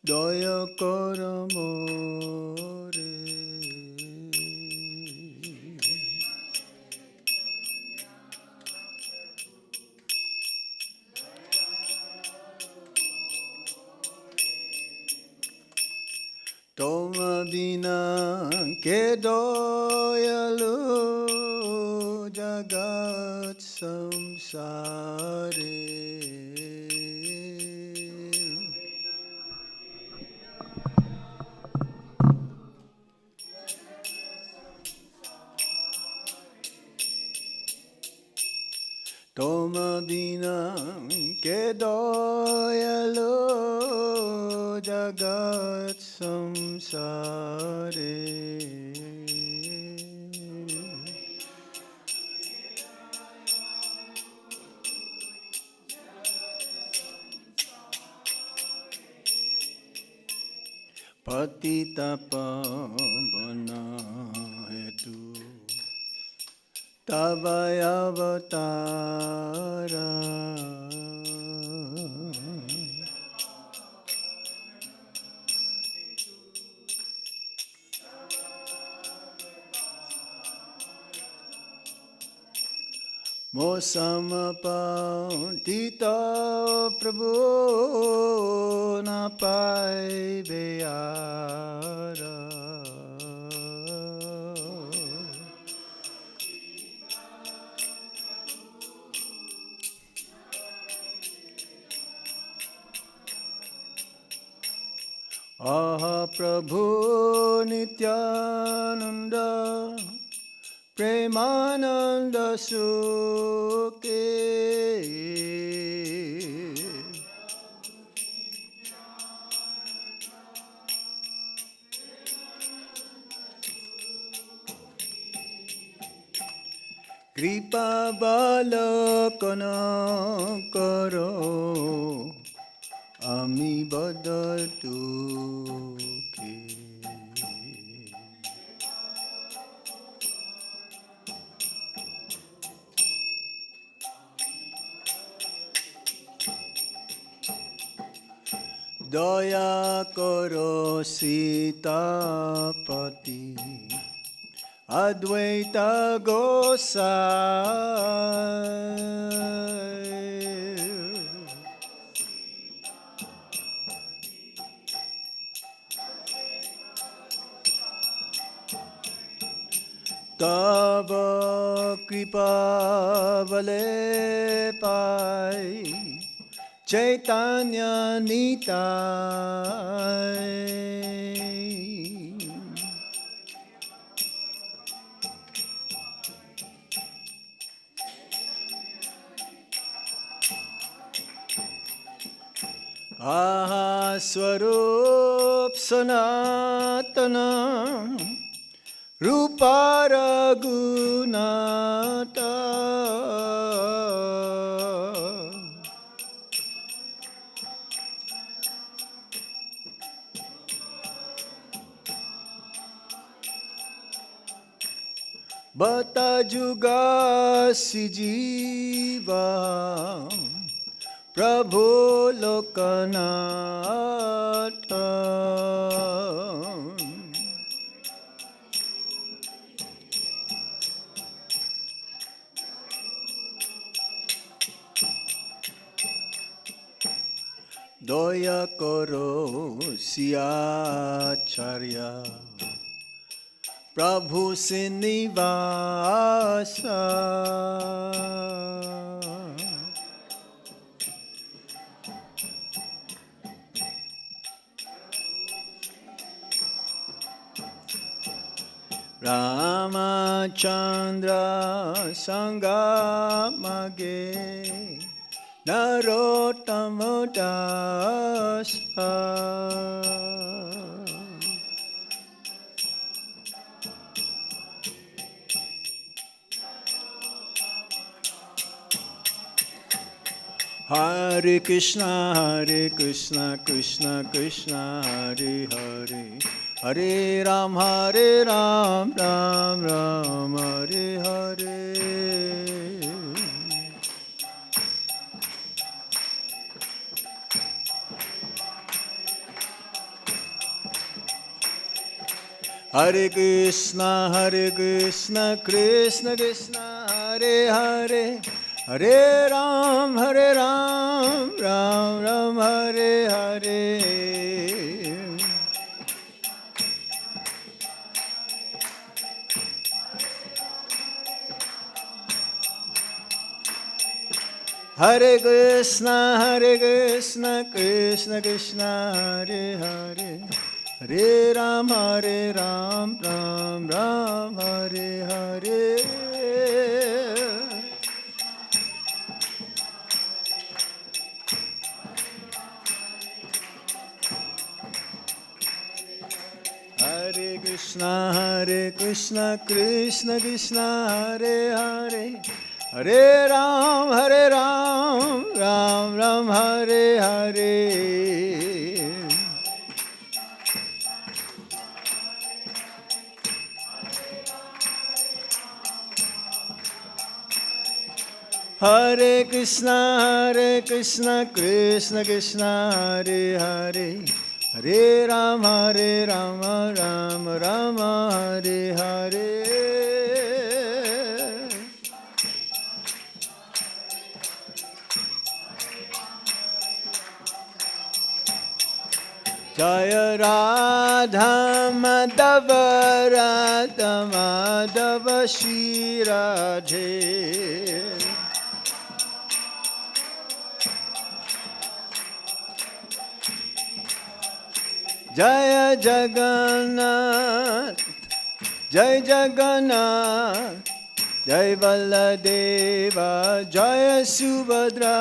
daya kara more. Toma bina ke doyalu jagat samsare. Toma bina ke doyalu jagat samsare. Patita pavana hetu tavaya avatara. Mosamapantita Prabhu na paibeyara. Aha Prabhu Nityananda Premananda Sukhe. Kripa balakana karo ami badatuke. Daya karo Sitapati Advaita Gosai. Tava kripa vale pai Chaitanya Nitai. Aha Swarup Sanatana Rupa Raghunata. Bata Juga Sijiva Prabhu Lokanatha. Daya karo Siacharya Prabhu Sinivasa. Ramachandra Sangamage Narottama Dasa. Hare Krishna, Krishna Krishna, Hare Hare, Hare Ram, Ram Ram, Hare Hare. Hare Krishna, Krishna Krishna, Hare Hare, Hare Ram, Ram Ram, Hare Hare. Hare Krishna, Krishna Krishna, Hare Hare, Hare Ram, Ram Ram, Hare Hare. Hare Krishna, Krishna Krishna, Hare Hare, Hare Ram, Ram Ram, Hare Hare. Hare Krishna, Krishna Krishna, Hare Hare, Hare Ram, Ram Ram, Hare Hare. Jaya Radha Madhava, Radha Madhava, Shri Radhe. Jaya Jagannath, Jai Jagannath, Jai Balladeva, Jaya Subhadra.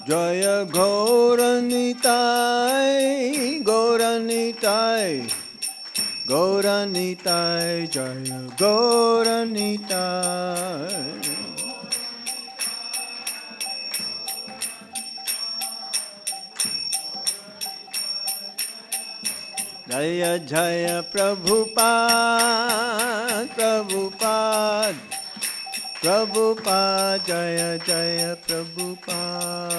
Jaya Gauranitai, Gauranitai, Gauranitai, Jaya Gauranitai. Jaya Jaya Prabhupada, Prabhupada, Prabhupada, Jaya Jaya Prabhupada.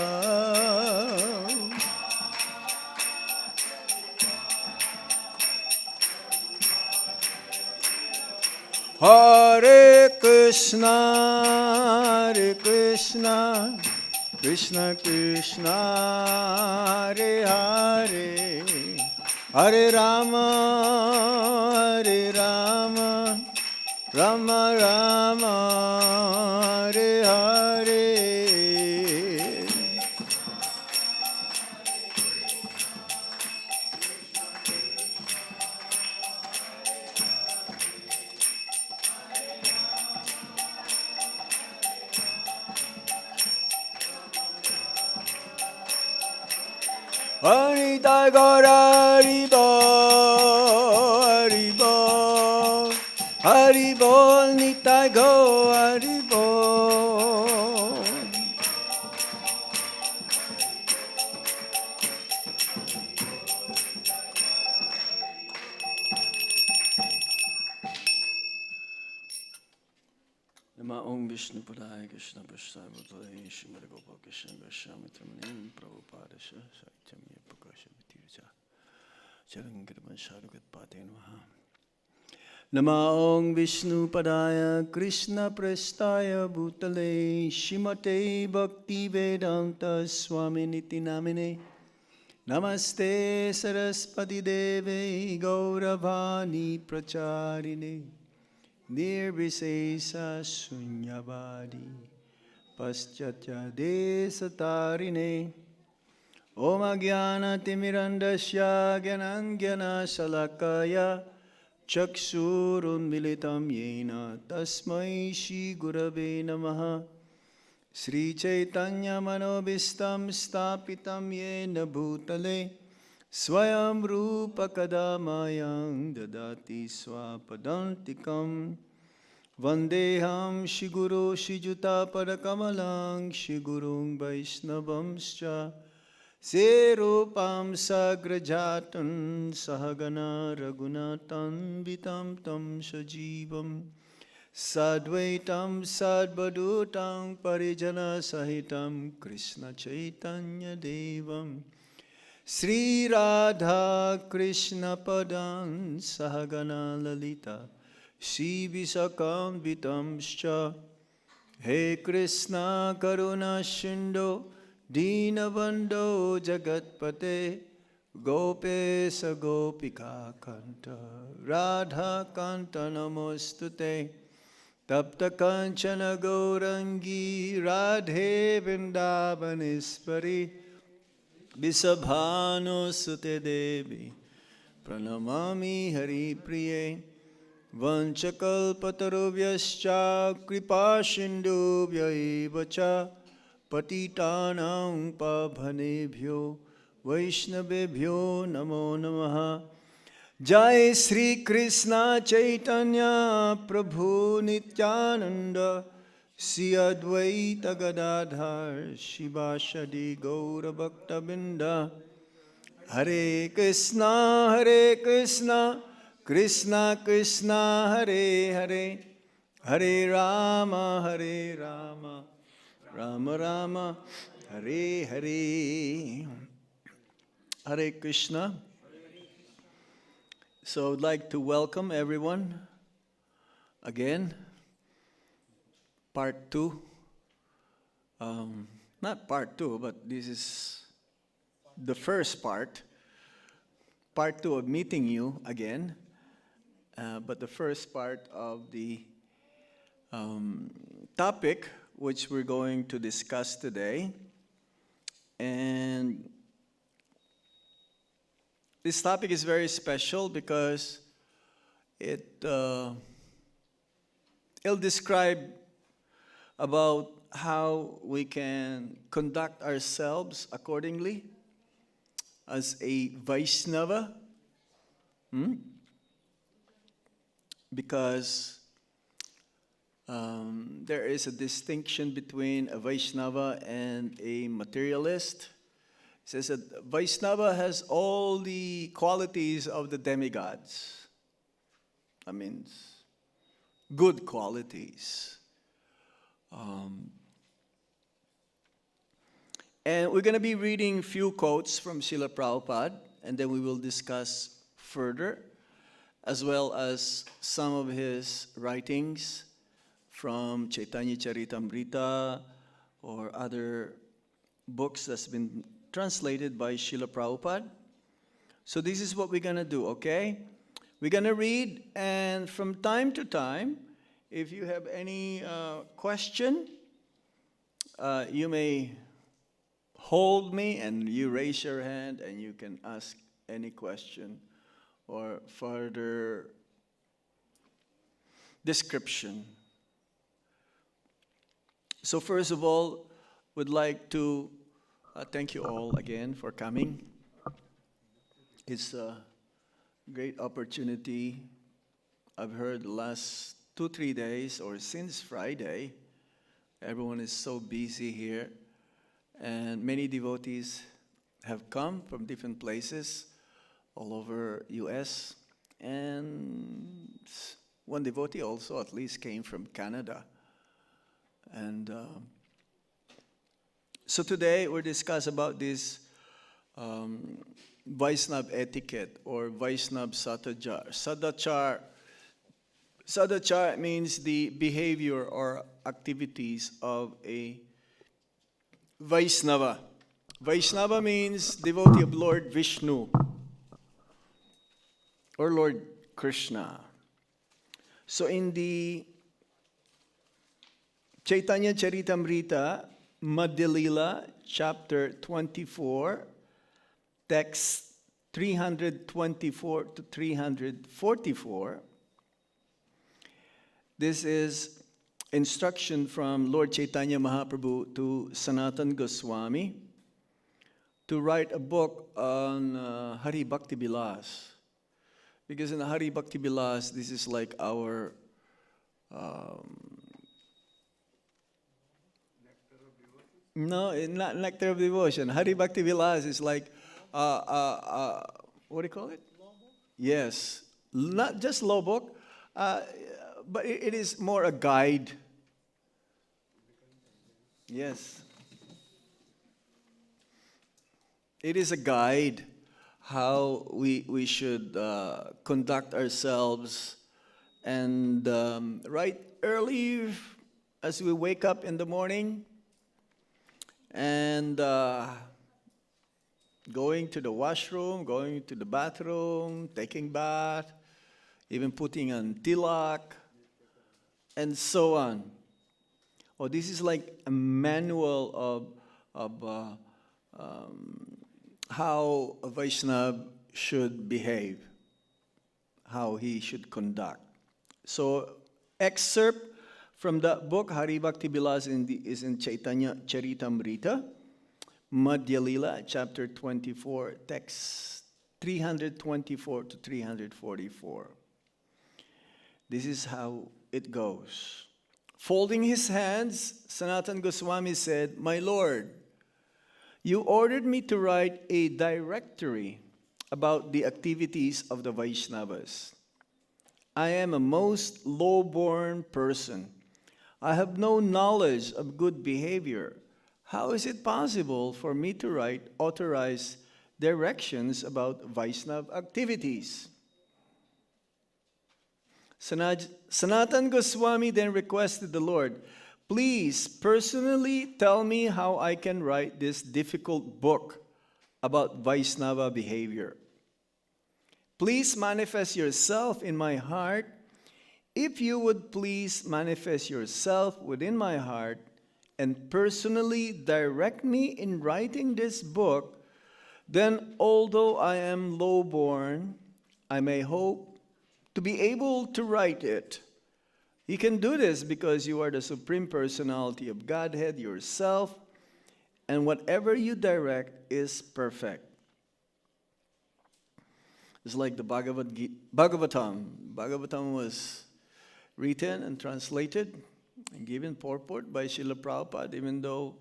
Hare Krishna, Krishna Krishna, Hare Hare, Hare Rama, Rama Rama, Hare Hare. Anita Gaura Haribo, Haribo, Haribo, Nita Go Haribo. Nama Om Vishnu Padaya Krishna Prasthaya Bhutale Shrimad Gopal Krishna Goswami Tramanim Prabhupada Saitya Prakasha Vitirja Charangirman Sharugat Pate Namaha. Nama Om Vishnu Padaya Krishna Prasthaya Bhutale Shrimate Bhakti Vedanta Swami Niti Namine Namaste Saraswati Deve Gauravani Pracharine Nirvisesa Sunyavadi Paschatya Desatarine Om Agyana Timirandasya Gyanangyana Salakaya Chaksurun Militam Yena Tasmai Shri Gurave Namaha Sri Chaitanya Manobhistam Stapitam Yena Bhutale Swayam Rupa Kadamayang Dadati Swapadantikam Vandeham Shiguru Shijuta Parakamalang Shigurung Vaishnavamscha Serupam Sagrajatan Sahagana Raghunatan Vitam Tam Sajivam Sadvaitam Sadvadutam Parijana Sahitam Krishna Chaitanya Devam Sri Radha Krishna Padan Sahagana Lalita Shri Visakam Vitamscha He Krishna Karuna Shindo Dinabando Jagatpate Gopesa Gopika Kanta Radha Kanta Namostute Tapta Kanchana Gaurangi Radhe Vrindavanespari Visabhano Sute Devi Pranamami Hari Priye Vanchakalpatarubhyascha Kripasindubhya Evacha Patitanam Pabhanebhyo Vaishnavebhyo Namo Namaha Jai Sri Krishna Chaitanya Prabhu Nityananda Sri Advaita Gadadhar Shivashadi Gaura Bhakta Binda Hare Krishna Krishna Krishna Hare Hare Hare Rama Rama Rama Hare Hare Hare Krishna. So I'd like to welcome everyone again. Part 2. Not part 2, but this is the first part. Part 2 of meeting you again. But the first part of the topic which we're going to discuss today. And this topic is very special because it'll describe about how we can conduct ourselves accordingly as a Vaishnava. Because there is a distinction between a Vaishnava and a materialist. It says that Vaishnava has all the qualities of the demigods. That means good qualities. And we're going to be reading a few quotes from Srila Prabhupada, and then we will discuss further, as well as some of his writings from Chaitanya Charitamrita or other books that's been translated by Srila Prabhupada. So this is what we're going to do, okay? We're going to read, and from time to time, if you have any question, you may hold me and you raise your hand and you can ask any question or further description. So first of all, would like to thank you all again for coming. It's a great opportunity. I've heard the last 2-3 days or since Friday, everyone is so busy here, and many devotees have come from different places all over US, and one devotee also at least came from Canada. And so today we'll discuss about this Vaishnava etiquette or Vaishnava Sadachar. Sadachar means the behavior or activities of a Vaishnava. Vaishnava means devotee of Lord Vishnu or Lord Krishna. So in the Chaitanya Charitamrita, Madhya Lila, chapter 24, text 324 to 344, this is instruction from Lord Chaitanya Mahaprabhu to Sanatana Goswami to write a book on Hari Bhakti Vilas. Because in Hari Bhakti Vilas, this is like our no, not Nectar of Devotion. Hari Bhakti Vilas is like, what do you call it? Yes, not just law book. but it is more a guide. Yes. It is a guide how we should conduct ourselves. And right early as we wake up in the morning and going to the washroom, going to the bathroom, taking bath, even putting on tilak, and so on. Oh, this is like a manual of how a Vaishnava should behave, how he should conduct. So, excerpt from that book, Hari Bhakti Vilas, is in Chaitanya Charitamrita, Madhya Lila, chapter 24, text 324 to 344. This is how it goes. Folding his hands, Sanatana Goswami said, "My Lord, you ordered me to write a directory about the activities of the Vaishnavas. I am a most low-born person. I have no knowledge of good behavior. How is it possible for me to write authorized directions about Vaishnava activities?" Sanatana Goswami then requested the Lord, "Please personally tell me how I can write this difficult book about Vaishnava behavior. Please manifest yourself in my heart. If you would please manifest yourself within my heart and personally direct me in writing this book, then although I am low-born, I may hope to be able to write it. You can do this because you are the Supreme Personality of Godhead yourself, and whatever you direct is perfect." It's like the Bhagavatam. Bhagavatam was written and translated and given purport by Srila Prabhupada, even though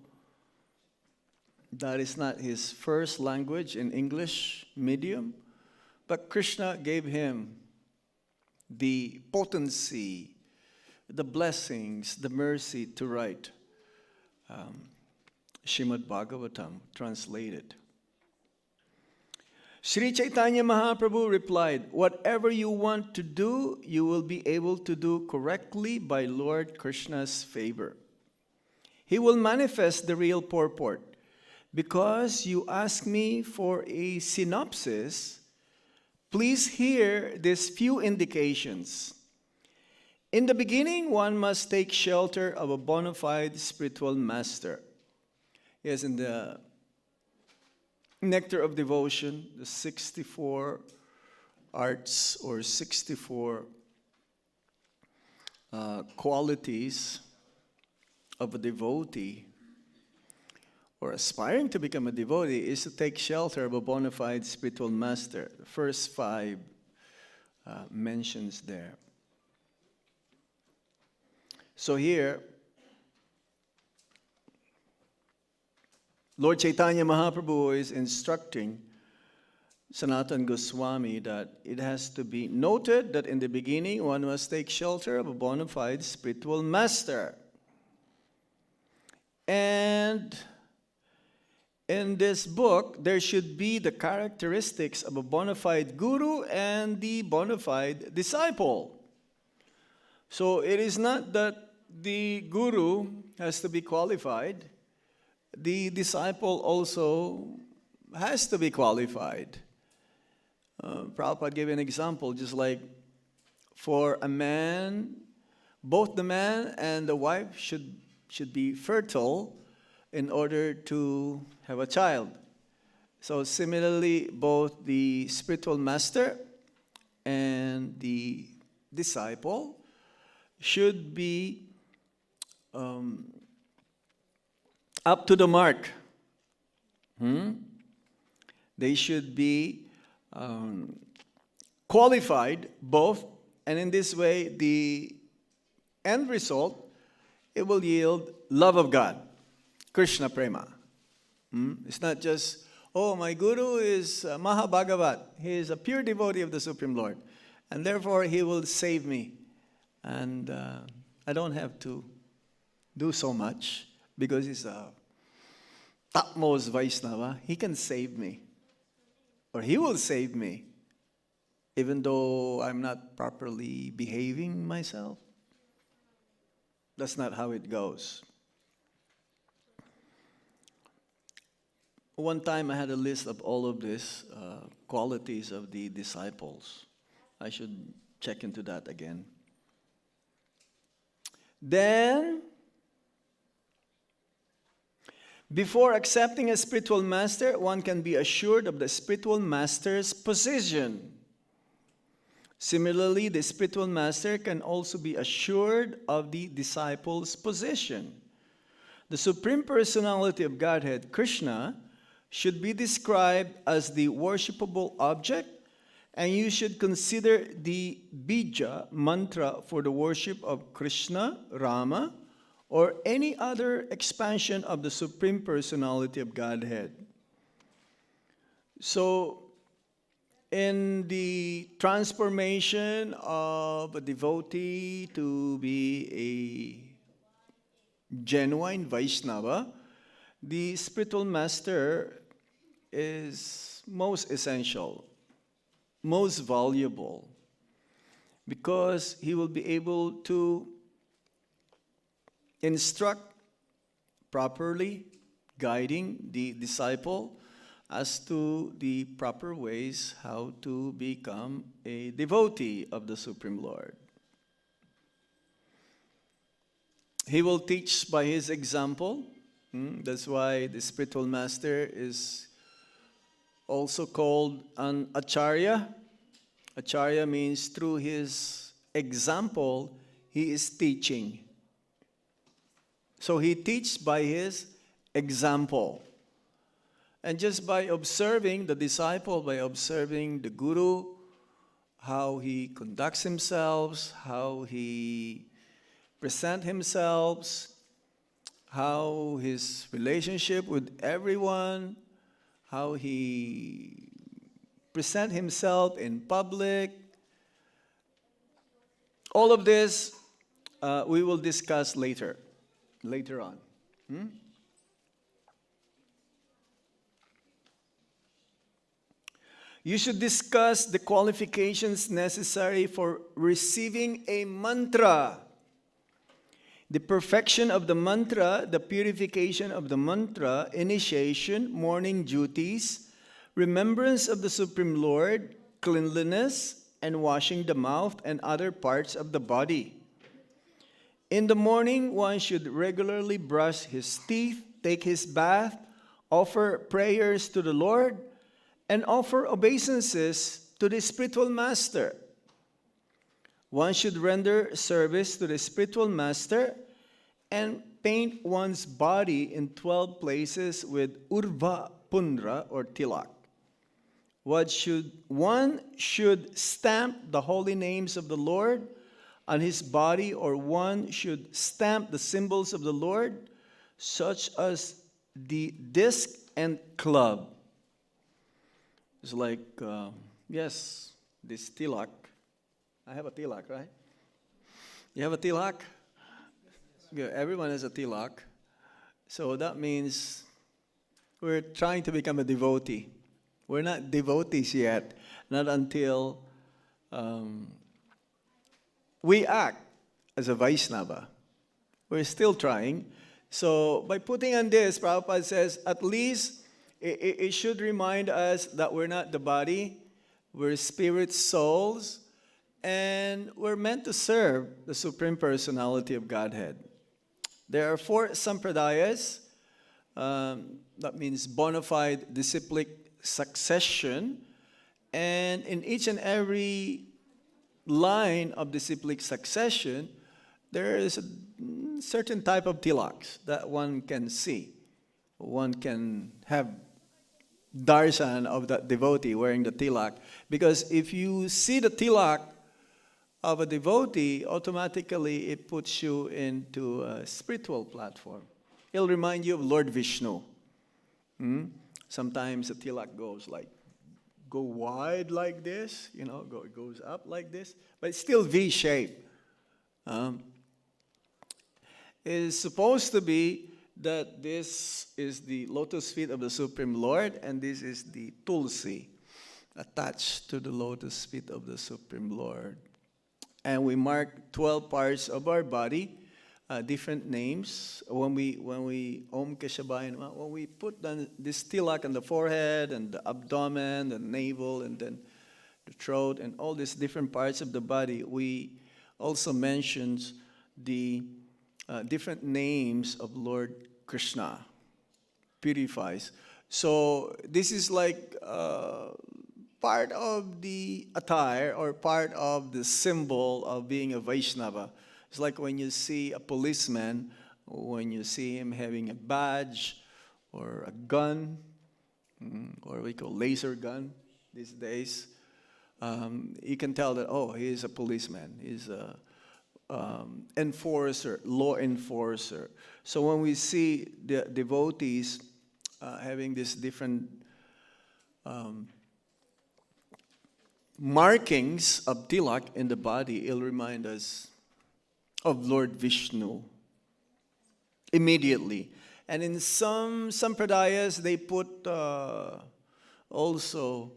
that is not his first language in English medium. But Krishna gave him the potency, the blessings, the mercy to write Srimad Bhagavatam translated. Sri Chaitanya Mahaprabhu replied, "Whatever you want to do, you will be able to do correctly by Lord Krishna's favor. He will manifest the real purport. Because you ask me for a synopsis, please hear these few indications. In the beginning, one must take shelter of a bona fide spiritual master." Yes, in the Nectar of Devotion, the 64 arts or 64 qualities of a devotee or aspiring to become a devotee is to take shelter of a bona fide spiritual master. The first 5 mentions there. So here, Lord Chaitanya Mahaprabhu is instructing Sanatana Goswami that it has to be noted that in the beginning one must take shelter of a bona fide spiritual master. And in this book, there should be the characteristics of a bona fide guru and the bona fide disciple. So it is not that the guru has to be qualified. The disciple also has to be qualified. Prabhupada gave an example, just like for a man, both the man and the wife should be fertile in order to have a child. So similarly, both the spiritual master and the disciple should be up to the mark. They should be qualified both, and in this way the end result, it will yield love of God, Krishna Prema. It's not just, oh, my guru is Mahabhagavat. He is a pure devotee of the Supreme Lord, and therefore he will save me. And I don't have to do so much because he's a topmost Vaishnava. He can save me, or he will save me, even though I'm not properly behaving myself. That's not how it goes. One time I had a list of all of these qualities of the disciples. I should check into that again. Then, before accepting a spiritual master, one can be assured of the spiritual master's position. Similarly, the spiritual master can also be assured of the disciple's position. The Supreme Personality of Godhead, Krishna, should be described as the worshipable object, and you should consider the bija mantra for the worship of Krishna, Rama, or any other expansion of the Supreme Personality of Godhead. So, in the transformation of a devotee to be a genuine Vaishnava, the spiritual master is most essential, most valuable, because he will be able to instruct properly, guiding the disciple as to the proper ways how to become a devotee of the Supreme Lord. He will teach by his example. That's why the spiritual master is also called an acharya. Acharya means through his example, he is teaching. So he teaches by his example. And just by observing the disciple, by observing the guru, how he conducts himself, how he presents himself, how his relationship with everyone, how he presents himself in public. All of this we will discuss later on. You should discuss the qualifications necessary for receiving a mantra. The perfection of the mantra, the purification of the mantra, initiation, morning duties, remembrance of the Supreme Lord, cleanliness, and washing the mouth and other parts of the body. In the morning, one should regularly brush his teeth, take his bath, offer prayers to the Lord, and offer obeisances to the spiritual master. One should render service to the spiritual master and paint one's body in 12 places with urva pundra or tilak. One should stamp the holy names of the Lord on his body, or one should stamp the symbols of the Lord, such as the disc and club. It's like, yes, this tilak. I have a tilak, right? You have a tilak? Yeah, everyone has a tilak. So that means we're trying to become a devotee. We're not devotees yet, not until we act as a Vaishnava. We're still trying. So by putting on this, Prabhupada says, at least it should remind us that we're not the body, we're spirit souls, and we're meant to serve the Supreme Personality of Godhead. There are 4 sampradayas, that means bona fide disciplic succession, and in each and every line of disciplic succession, there is a certain type of tilaks that one can see. One can have darshan of that devotee wearing the tilak, because if you see the tilak of a devotee, automatically it puts you into a spiritual platform. It'll remind you of Lord Vishnu. Sometimes the tilak go wide like this, it goes up like this, but it's still V-shaped. Um, it is supposed to be that this is the lotus feet of the Supreme Lord, and this is the tulsi attached to the lotus feet of the Supreme Lord. And we mark 12 parts of our body, different names. When we Om Keshabayan, when we put this tilak on the forehead and the abdomen, the navel, and then the throat, and all these different parts of the body, we also mentions the different names of Lord Krishna. Purifies. So this is like part of the attire or part of the symbol of being a Vaishnava. It's like when you see a policeman, when you see him having a badge or a gun, or we call laser gun these days, you can tell that, oh, he is a policeman. He's a enforcer, law enforcer. So when we see the devotees having these different markings of tilak in the body, it'll remind us of Lord Vishnu immediately. And in some sampradayas, they put also,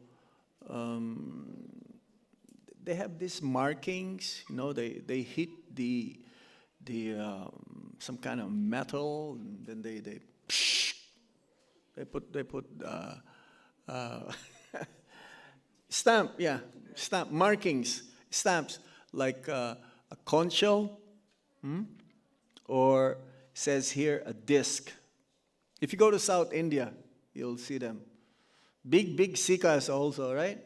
they have these markings, they hit the some kind of metal, and then they put stamp markings, stamps like a concho, or says here a disc. If you go to South India, you'll see them. Big sikas also, right?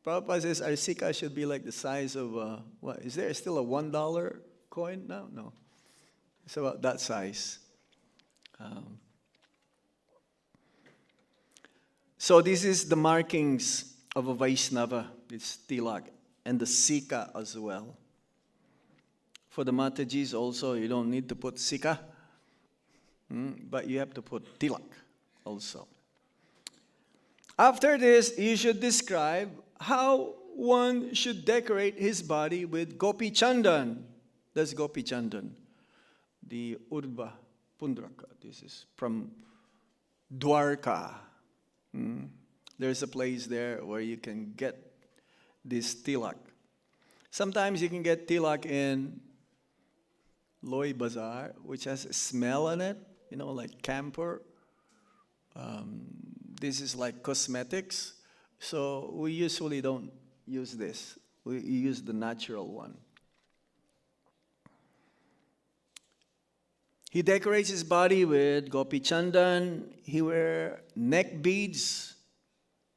Prabhupada says our sika should be like the size of, what, is there still a $1 coin now? No. It's about that size. So this is the markings of a Vaishnava, it's tilak, and the sika as well. For the Matajis also, you don't need to put sika, but you have to put tilak also. After this, you should describe how one should decorate his body with Gopi Chandan. That's Gopi Chandan. The Urva Pundraka. This is from Dwarka. There's a place there where you can get this tilak. Sometimes you can get tilak in Loy Bazaar, which has a smell in it, like camphor. This is like cosmetics. So we usually don't use this. We use the natural one. He decorates his body with Gopi Chandan. He wears neck beads.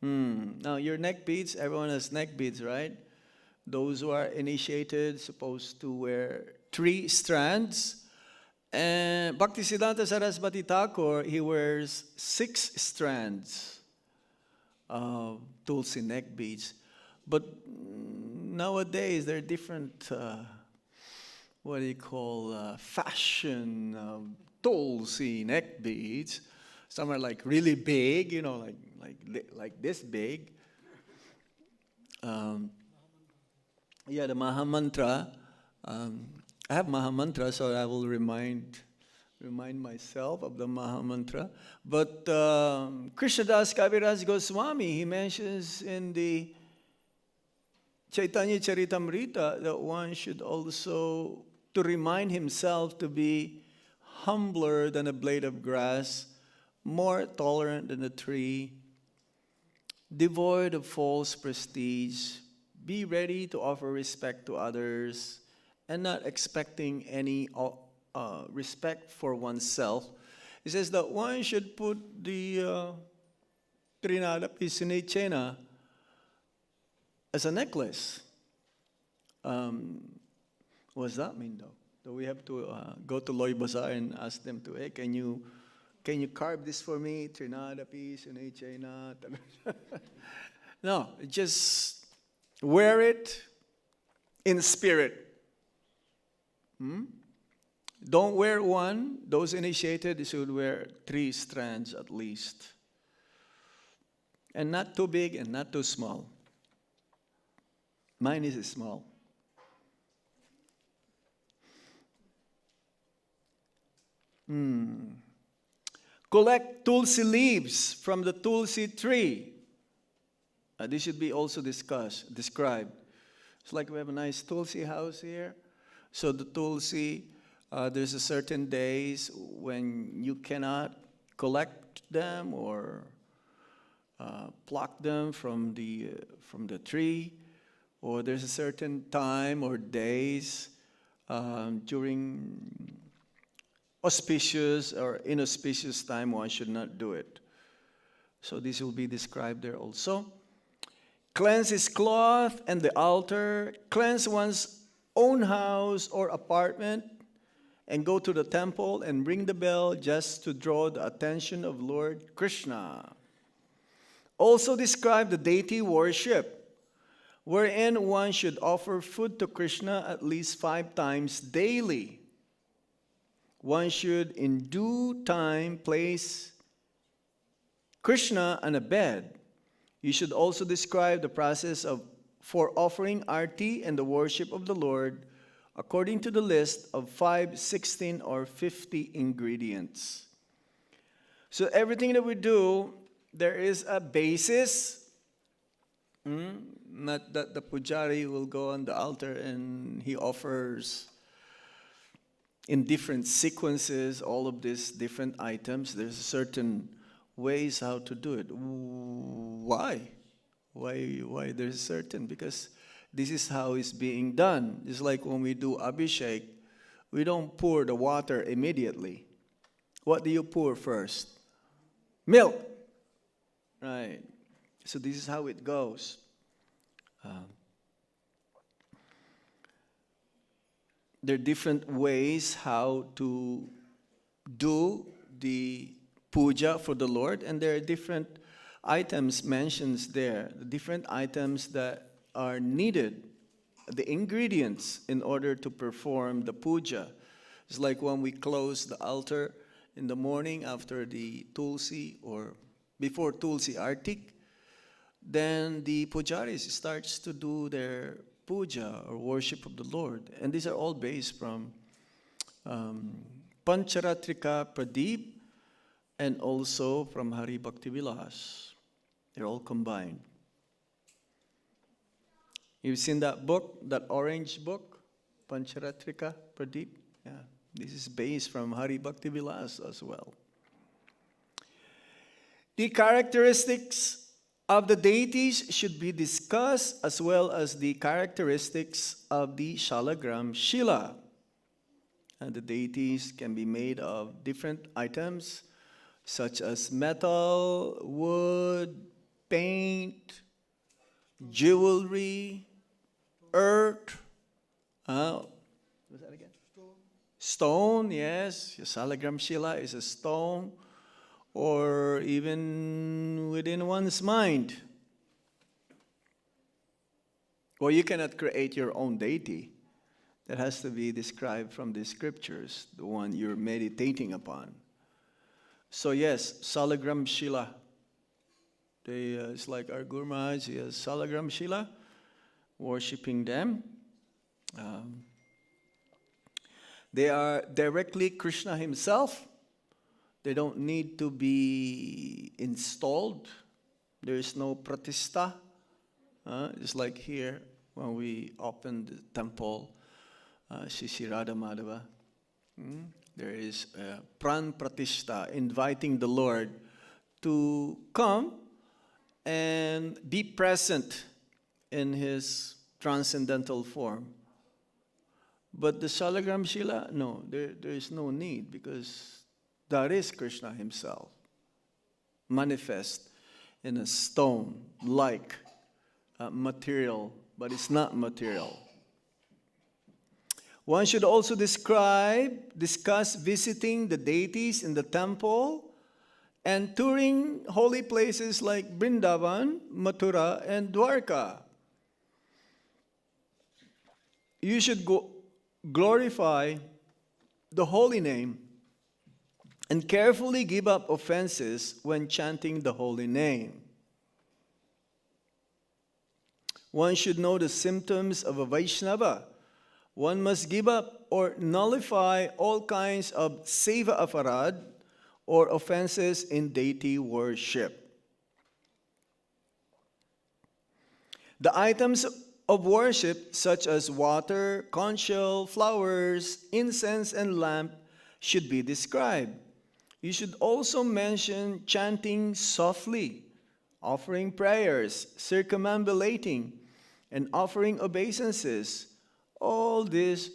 Now, your neck beads, everyone has neck beads, right? Those who are initiated supposed to wear 3 strands. And Bhaktisiddhanta Saraswati Thakur, he wears 6 strands of tulsi neck beads. But nowadays, there are different, fashion of tulsi neck beads. Some are like really big, like this big. The Maha Mantra. I have Maha Mantra, so I will remind myself of the Maha Mantra. But Krishnadas Kaviraj Goswami, he mentions in the Chaitanya Charitamrita that one should also to remind himself to be humbler than a blade of grass, more tolerant than a tree, devoid of false prestige, be ready to offer respect to others, and not expecting any respect for oneself. It says that one should put the Trinada Pisunichena as a necklace. What does that mean, though? Do we have to go to Loy Bazaar and ask them to, hey, can you carve this for me? Trinada Pisunichena. No, just wear it in spirit. Don't wear one. Those initiated should wear 3 strands at least. And not too big and not too small. Mine is small. Collect tulsi leaves from the tulsi tree. This should be also described. It's like we have a nice tulsi house here. So the tulsi, there's a certain days when you cannot collect them or pluck them from the tree, or there's a certain time or days during auspicious or inauspicious time one should not do it. So this will be described there also. Cleanse his cloth and the altar, cleanse one's own house or apartment, and go to the temple and ring the bell just to draw the attention of Lord Krishna. Also describe the deity worship, wherein one should offer food to Krishna at least 5 times daily. One should in due time place Krishna on a bed. You should also describe the process for offering arti and the worship of the Lord according to the list of 5, 16, or 50 ingredients. So everything that we do, there is a basis. Not that the pujari will go on the altar and he offers in different sequences all of these different items. There's certain ways how to do it. Why? Why there's certain? Because this is how it's being done. It's like when we do abhishek, we don't pour the water immediately. What do you pour first? Milk. Right. So this is how it goes. There are different ways how to do the puja for the Lord, and there are different items mentioned there, the different items that are needed, the ingredients in order to perform the puja. It's like when we close the altar in the morning after the tulsi or before tulsi artik, then the pujaris starts to do their puja or worship of the Lord. And these are all based from Pancharatrika Pradeep and also from Hari Bhakti Vilas. They're all combined. You've seen that book, that orange book, Pancharatrika Pradeep? Yeah, this is based from Hari Bhakti Vilas as well. The characteristics of the deities should be discussed, as well as the characteristics of the Shalagram Shila. And the deities can be made of different items, such as metal, wood, paint, jewelry, earth. What's that again? Stone, yes. Your Shalagram Shila is a stone. Or even within one's mind. Or you cannot create your own deity. That has to be described from the scriptures, the one you're meditating upon. So yes, Shalagram Shila. It's like our Guru Maharaj, he has Shalagram Shila, worshipping them. They are directly Krishna himself. They don't need to be installed. There is no pratishta. It's like here when we open the temple, Shri Radha Madhava. There is a pran pratishta, inviting the Lord to come and be present in his transcendental form. But the Shalagram Shila, no, there is no need, because that is Krishna himself, manifest in a stone-like material, but it's not material. One should also discuss visiting the deities in the temple and touring holy places like Vrindavan, Mathura, and Dwarka. You should glorify the holy name and carefully give up offenses when chanting the holy name. One should know the symptoms of a Vaishnava One must give up or nullify all kinds of seva aparad or offenses in deity worship. The items of worship, such as water, conch shell, flowers, incense, and lamp, should be described. You should also mention chanting softly, offering prayers, circumambulating, and offering obeisances. All this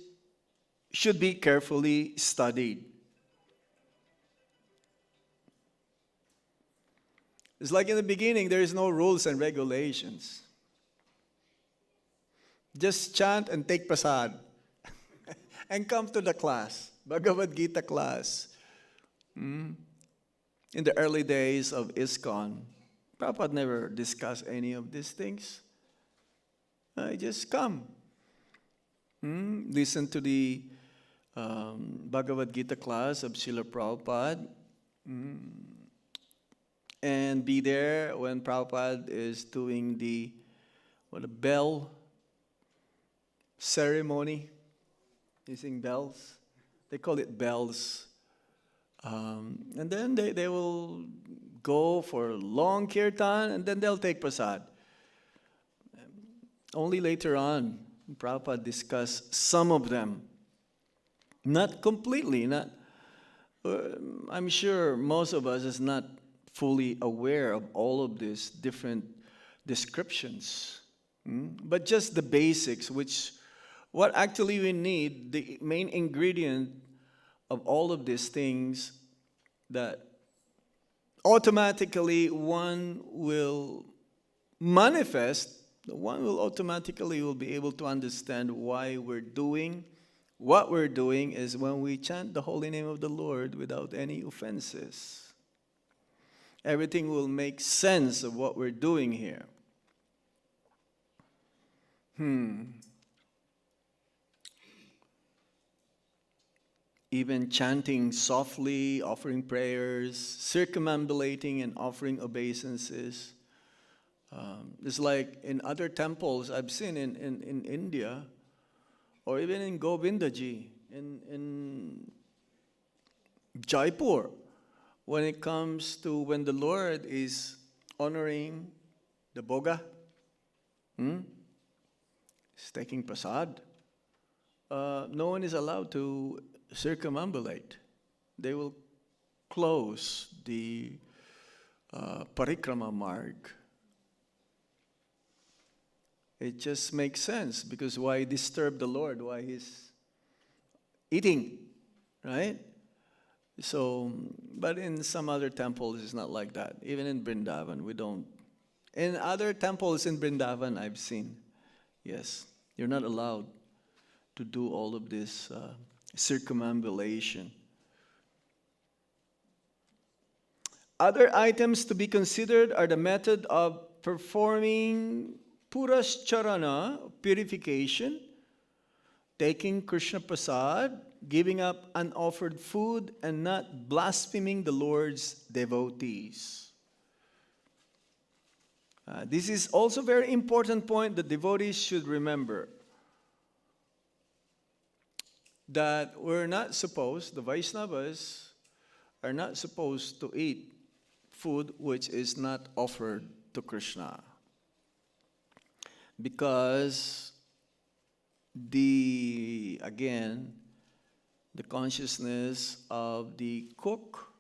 should be carefully studied. It's like in the beginning, there is no rules and regulations. Just chant and take prasad and come to the class, Bhagavad Gita class. In the early days of ISKCON, Prabhupada never discussed any of these things. Just come. Listen to the Bhagavad Gita class of Srila Prabhupada. And be there when Prabhupada is doing the bell ceremony, using bells. They call it bells. And then they will go for long kirtan, and then they'll take prasad. Only later on, Prabhupada discussed some of them. Not completely. I'm sure most of us is not fully aware of all of these different descriptions. But just the basics, what actually we need, the main ingredient of all of these things, that automatically one will manifest, one will automatically be able to understand why we're doing what we're doing, is when we chant the holy name of the Lord without any offenses. Everything will make sense of what we're doing here. Even chanting softly, offering prayers, circumambulating and offering obeisances. It's like in other temples I've seen in India, or even in Govindaji, in Jaipur, when it comes to when the Lord is honoring the Boga, he's taking prasad, no one is allowed to circumambulate. They will close the parikrama marg. It just makes sense, because why disturb the Lord? Why he's eating, right? So, but in some other temples, it's not like that. Even in Vrindavan, we don't. In other temples in Vrindavan, I've seen, yes, you're not allowed to do all of this circumambulation. Other items to be considered are the method of performing Purascharana, purification, taking Krishna Prasad, giving up unoffered food, and not blaspheming the Lord's devotees. This is also a very important point that devotees should remember. That we're not supposed, the Vaishnavas are not supposed to eat food which is not offered to Krishna. Because the consciousness of the cook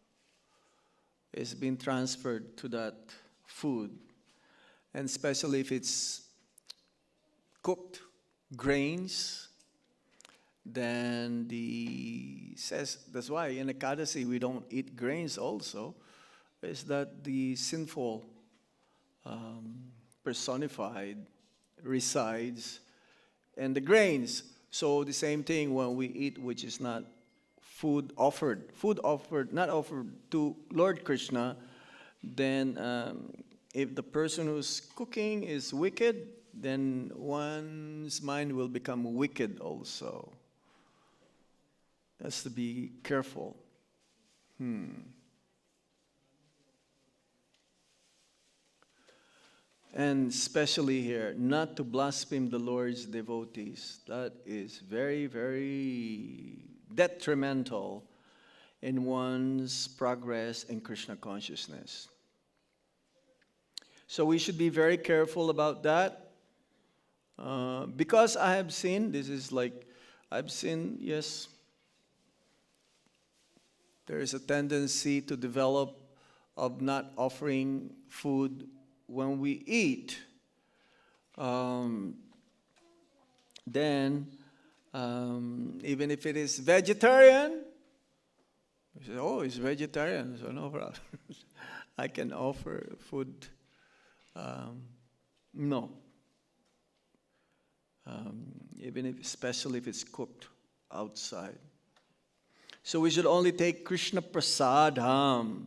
is being transferred to that food. And especially if it's cooked grains, then that's why in Ekadasi we don't eat grains also, is that the sinful personified resides in the grains. So the same thing when we eat which is not food offered, not offered to Lord Krishna, then if the person who's cooking is wicked, then one's mind will become wicked also. Has to be careful. And especially here, not to blaspheme the Lord's devotees. That is very, very detrimental in one's progress in Krishna consciousness. So we should be very careful about that. Because I have seen, yes, there is a tendency to develop of not offering food when we eat. Then, even if it is vegetarian, we say, oh, it's vegetarian, so no problem. I can offer food. No. Especially if it's cooked outside. So we should only take Krishna prasadam.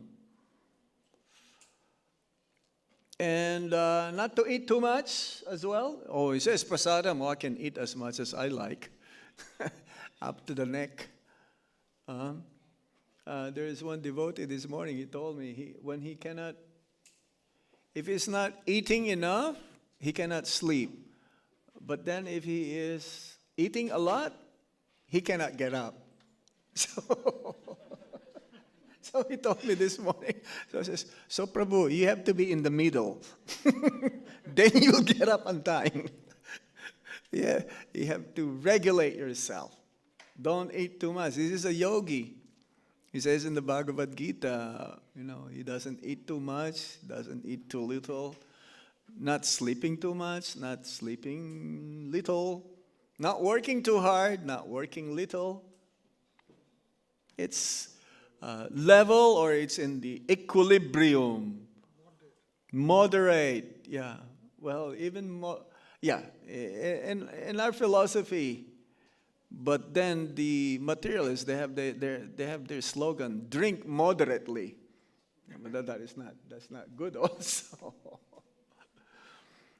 And not to eat too much as well. Oh, he says prasadam, well, I can eat as much as I like. Up to the neck. There is one devotee this morning, he told me, if he's not eating enough, he cannot sleep. But then if he is eating a lot, he cannot get up. So he told me this morning, so he says, so Prabhu, you have to be in the middle. Then you'll get up on time. Yeah, you have to regulate yourself. Don't eat too much. This is a yogi. He says in the Bhagavad Gita, he doesn't eat too much, doesn't eat too little, not sleeping too much, not sleeping little, not working too hard, not working little. It's level, or it's in the equilibrium. Moderate. Yeah. Well, even more. Yeah. In our philosophy, but then the materialists, they have their slogan: drink moderately. But that's not good also.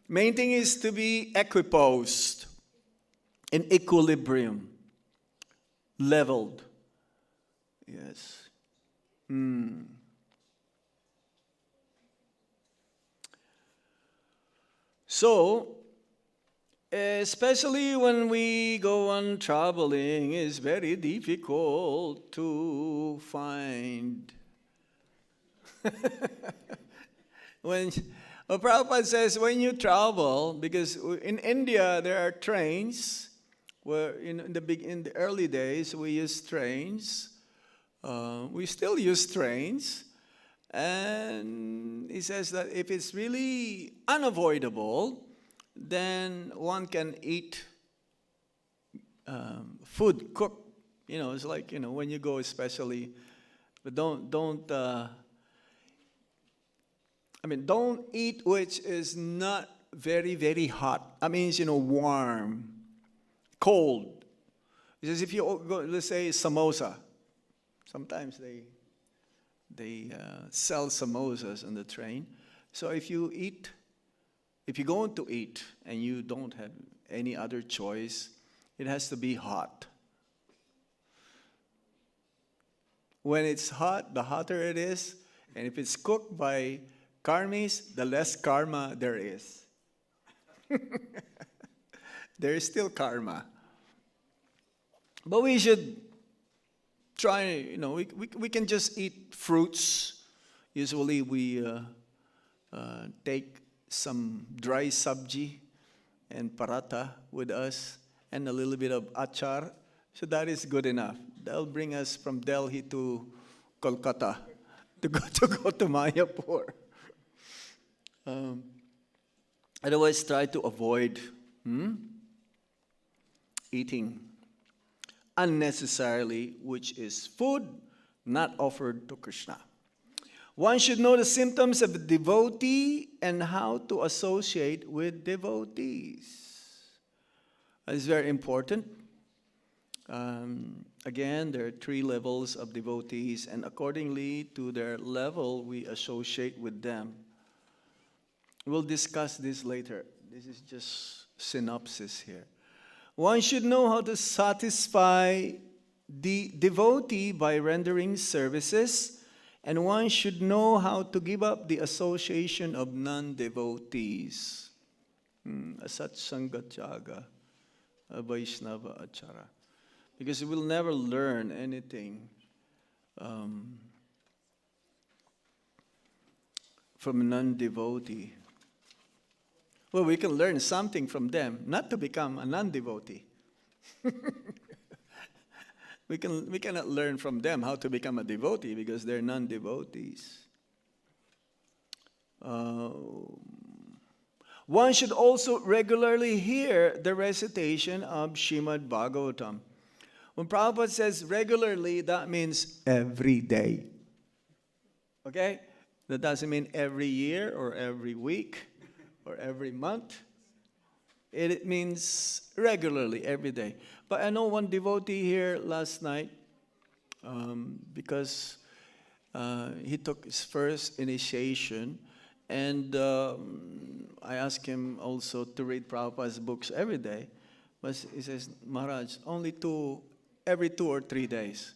Main thing is to be equiposed, in equilibrium, leveled. Yes. So, especially when we go on traveling, it's very difficult to find. Prabhupada says when you travel, because in India there are trains, where in the early days we used trains. We still use trains, and he says that if it's really unavoidable, then one can eat food cooked. It's like when you go, especially, but don't eat which is not very, very hot. That means warm, cold. He says if you go, let's say samosa. Sometimes they sell samosas on the train. So if you're going to eat and you don't have any other choice, it has to be hot. When it's hot, the hotter it is, and if it's cooked by karmis, the less karma there is. There is still karma. But we should try, we can just eat fruits. Usually we take some dry sabji and paratha with us and a little bit of achar. So that is good enough. That'll bring us from Delhi to Kolkata to go to Mayapur. Otherwise, try to avoid eating unnecessarily, which is food not offered to Krishna. One should know the symptoms of a devotee and how to associate with devotees. It's very important. Again, there are 3 levels of devotees, and accordingly to their level, we associate with them. We'll discuss this later. This is just synopsis here. One should know how to satisfy the devotee by rendering services And one should know how to give up the association of non-devotees. Asat Sangatyaga, Vaishnava Achara. Because we will never learn anything from a non-devotee. Well, we can learn something from them, not to become a non-devotee. We cannot learn from them how to become a devotee because they're non-devotees. One should also regularly hear the recitation of Srimad Bhagavatam. When Prabhupada says regularly, that means every day. Okay? That doesn't mean every year or every week or every month. It means regularly, every day. But I know one devotee here last night, because he took his first initiation, and I asked him also to read Prabhupada's books every day. But he says, Maharaj, only every 2 or 3 days.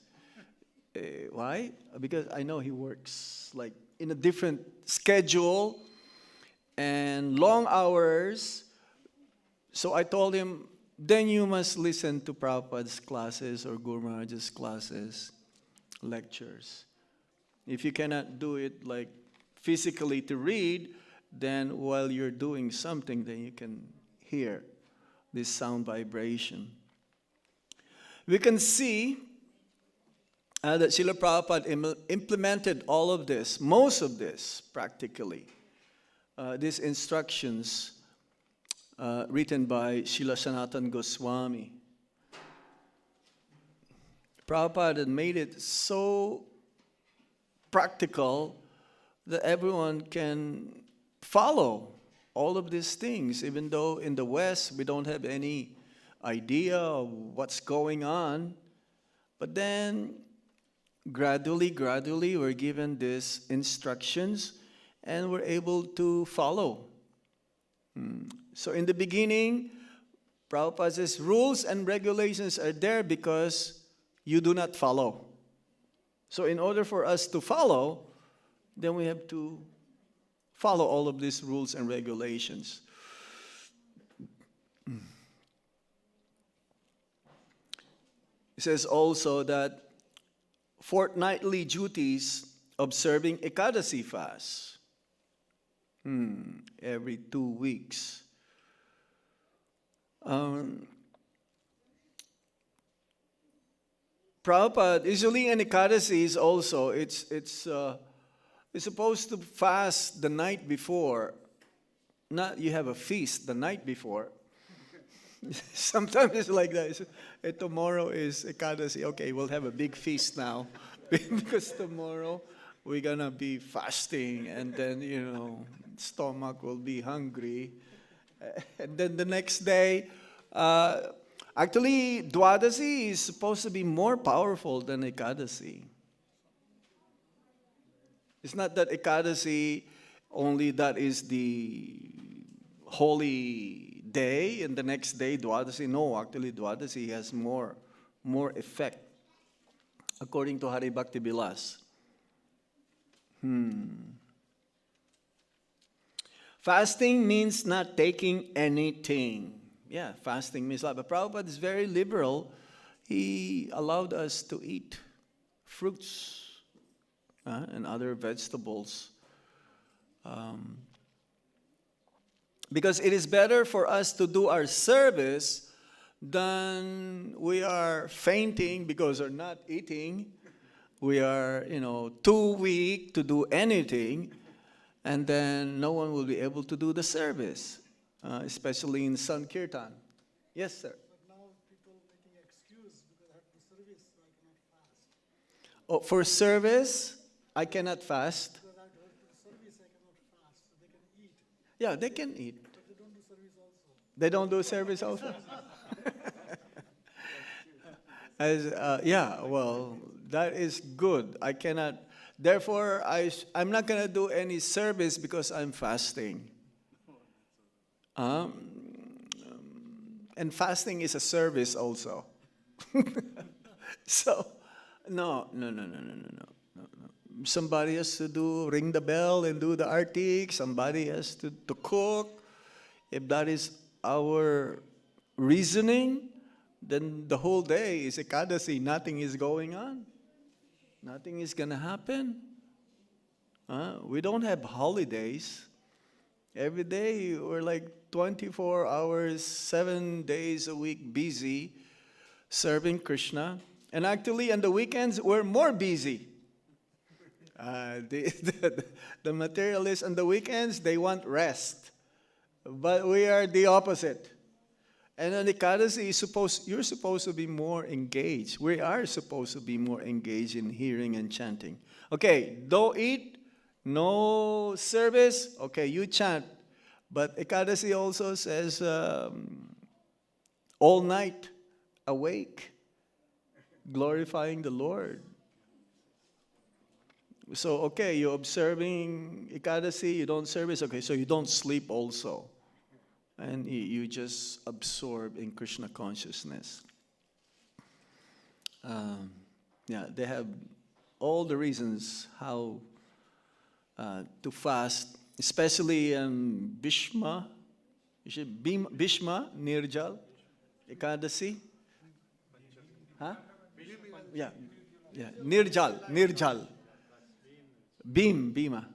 Why? Because I know he works like in a different schedule and long hours. So I told him, then you must listen to Prabhupada's classes or Guru Maharaj's classes, lectures. If you cannot do it like physically to read, then while you're doing something, then you can hear this sound vibration. We can see that Srila Prabhupada implemented all of this, most of this practically, these instructions written by Srila Sanatana Goswami. Prabhupada had made it so practical that everyone can follow all of these things, even though in the West we don't have any idea of what's going on. But then gradually we're given these instructions and we're able to follow. So in the beginning, Prabhupada says rules and regulations are there because you do not follow. So in order for us to follow, then we have to follow all of these rules and regulations. It says also that fortnightly duties observing Ekadasi fast. Every 2 weeks. Prabhupada, usually in Ekadasi is also, it's supposed to fast the night before. Not you have a feast the night before. Sometimes it's like that. Tomorrow is Ekadasi. Okay, we'll have a big feast now. Because tomorrow we're going to be fasting. And then, stomach will be hungry. And then the next day, actually, Dwadasi is supposed to be more powerful than Ekadasi. It's not that Ekadasi only that is the holy day, and the next day Dwadasi. No, actually Dwadasi has more effect, according to Hari Bhakti Bilas. Fasting means not taking anything. Yeah, fasting means that. But Prabhupada is very liberal. He allowed us to eat fruits and other vegetables. Because it is better for us to do our service than we are fainting because we're not eating. We are, too weak to do anything. And then no one will be able to do the service, especially in Sankirtan. Yes, sir. But now people making excuse because I have to service, so I cannot fast. Oh, for service, I cannot fast. Because I go to service, I cannot fast. So they can eat, Yeah, they can eat. but they don't do service also. They don't do service also? Well, that is good. I cannot. Therefore, I'm not going to do any service because I'm fasting. And fasting is a service also. So, no. somebody has to ring the bell and do the artik. Somebody has to cook. If that is our reasoning, then the whole day is Ekadasi. Nothing is going on. Nothing is going to happen. We don't have holidays. Every day we're like 24 hours, 7 days a week busy serving Krishna. And actually on the weekends we're more busy. The materialists on the weekends, they want rest. But we are the opposite. And on Ekadasi, you're supposed to be more engaged. We are supposed to be more engaged in hearing and chanting. Okay, don't eat, no service. Okay, you chant. But Ekadasi also says all night awake, glorifying the Lord. So, okay, you're observing Ekadasi, you don't service. Okay, so you don't sleep also. And you just absorb in Krishna consciousness. They have all the reasons how to fast, especially Bhishma, Nirjal, Ekadasi. Huh? Yeah, Nirjal. Bhima.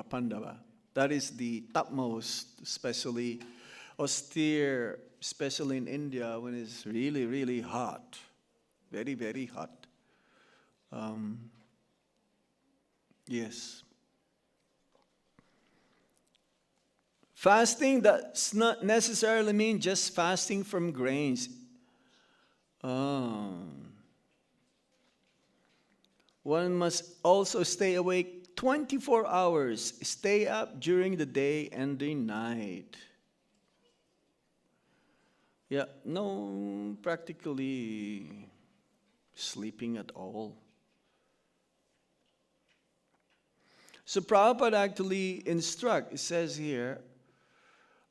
Pandava. That is the topmost, especially austere, especially in India when it's really, really hot. Very, very hot. Yes. Fasting does not necessarily mean just fasting from grains. One must also stay awake 24 hours, stay up during the day and the night. Yeah, no practically sleeping at all. So Prabhupada actually instructs, it says here,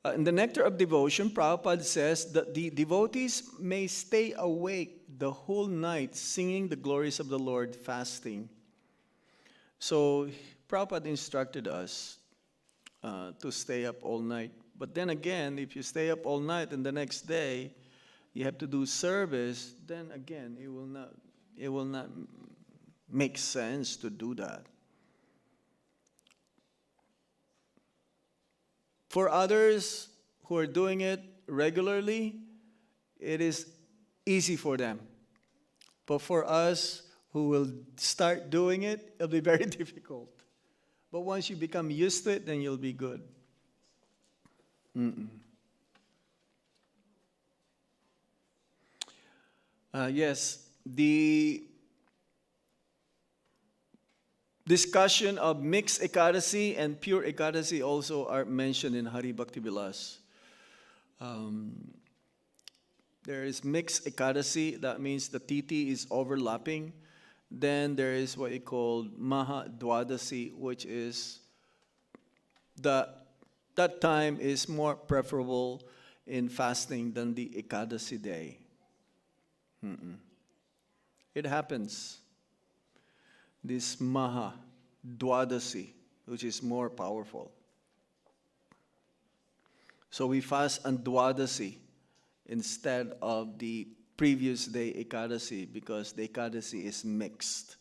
in the Nectar of Devotion, Prabhupada says that the devotees may stay awake the whole night singing the glories of the Lord, fasting. So Prabhupada instructed us to stay up all night. But then again, if you stay up all night and the next day you have to do service, then again it will not make sense to do that. For others who are doing it regularly, it is easy for them. But for us who will start doing it, it'll be very difficult. But once you become used to it, then you'll be good. Yes, the discussion of mixed Ekadasi and pure Ekadasi also are mentioned in Hari Bhakti Vilas. There is mixed Ekadasi, that means the Titi is overlapping. Then there is what you call Maha Dwadasi, which is that time is more preferable in fasting than the Ekadasi day. It happens. This Maha Dwadasi, which is more powerful. So we fast on Dwadasi instead of the previous day Ekadasi, because the Ekadasi is mixed.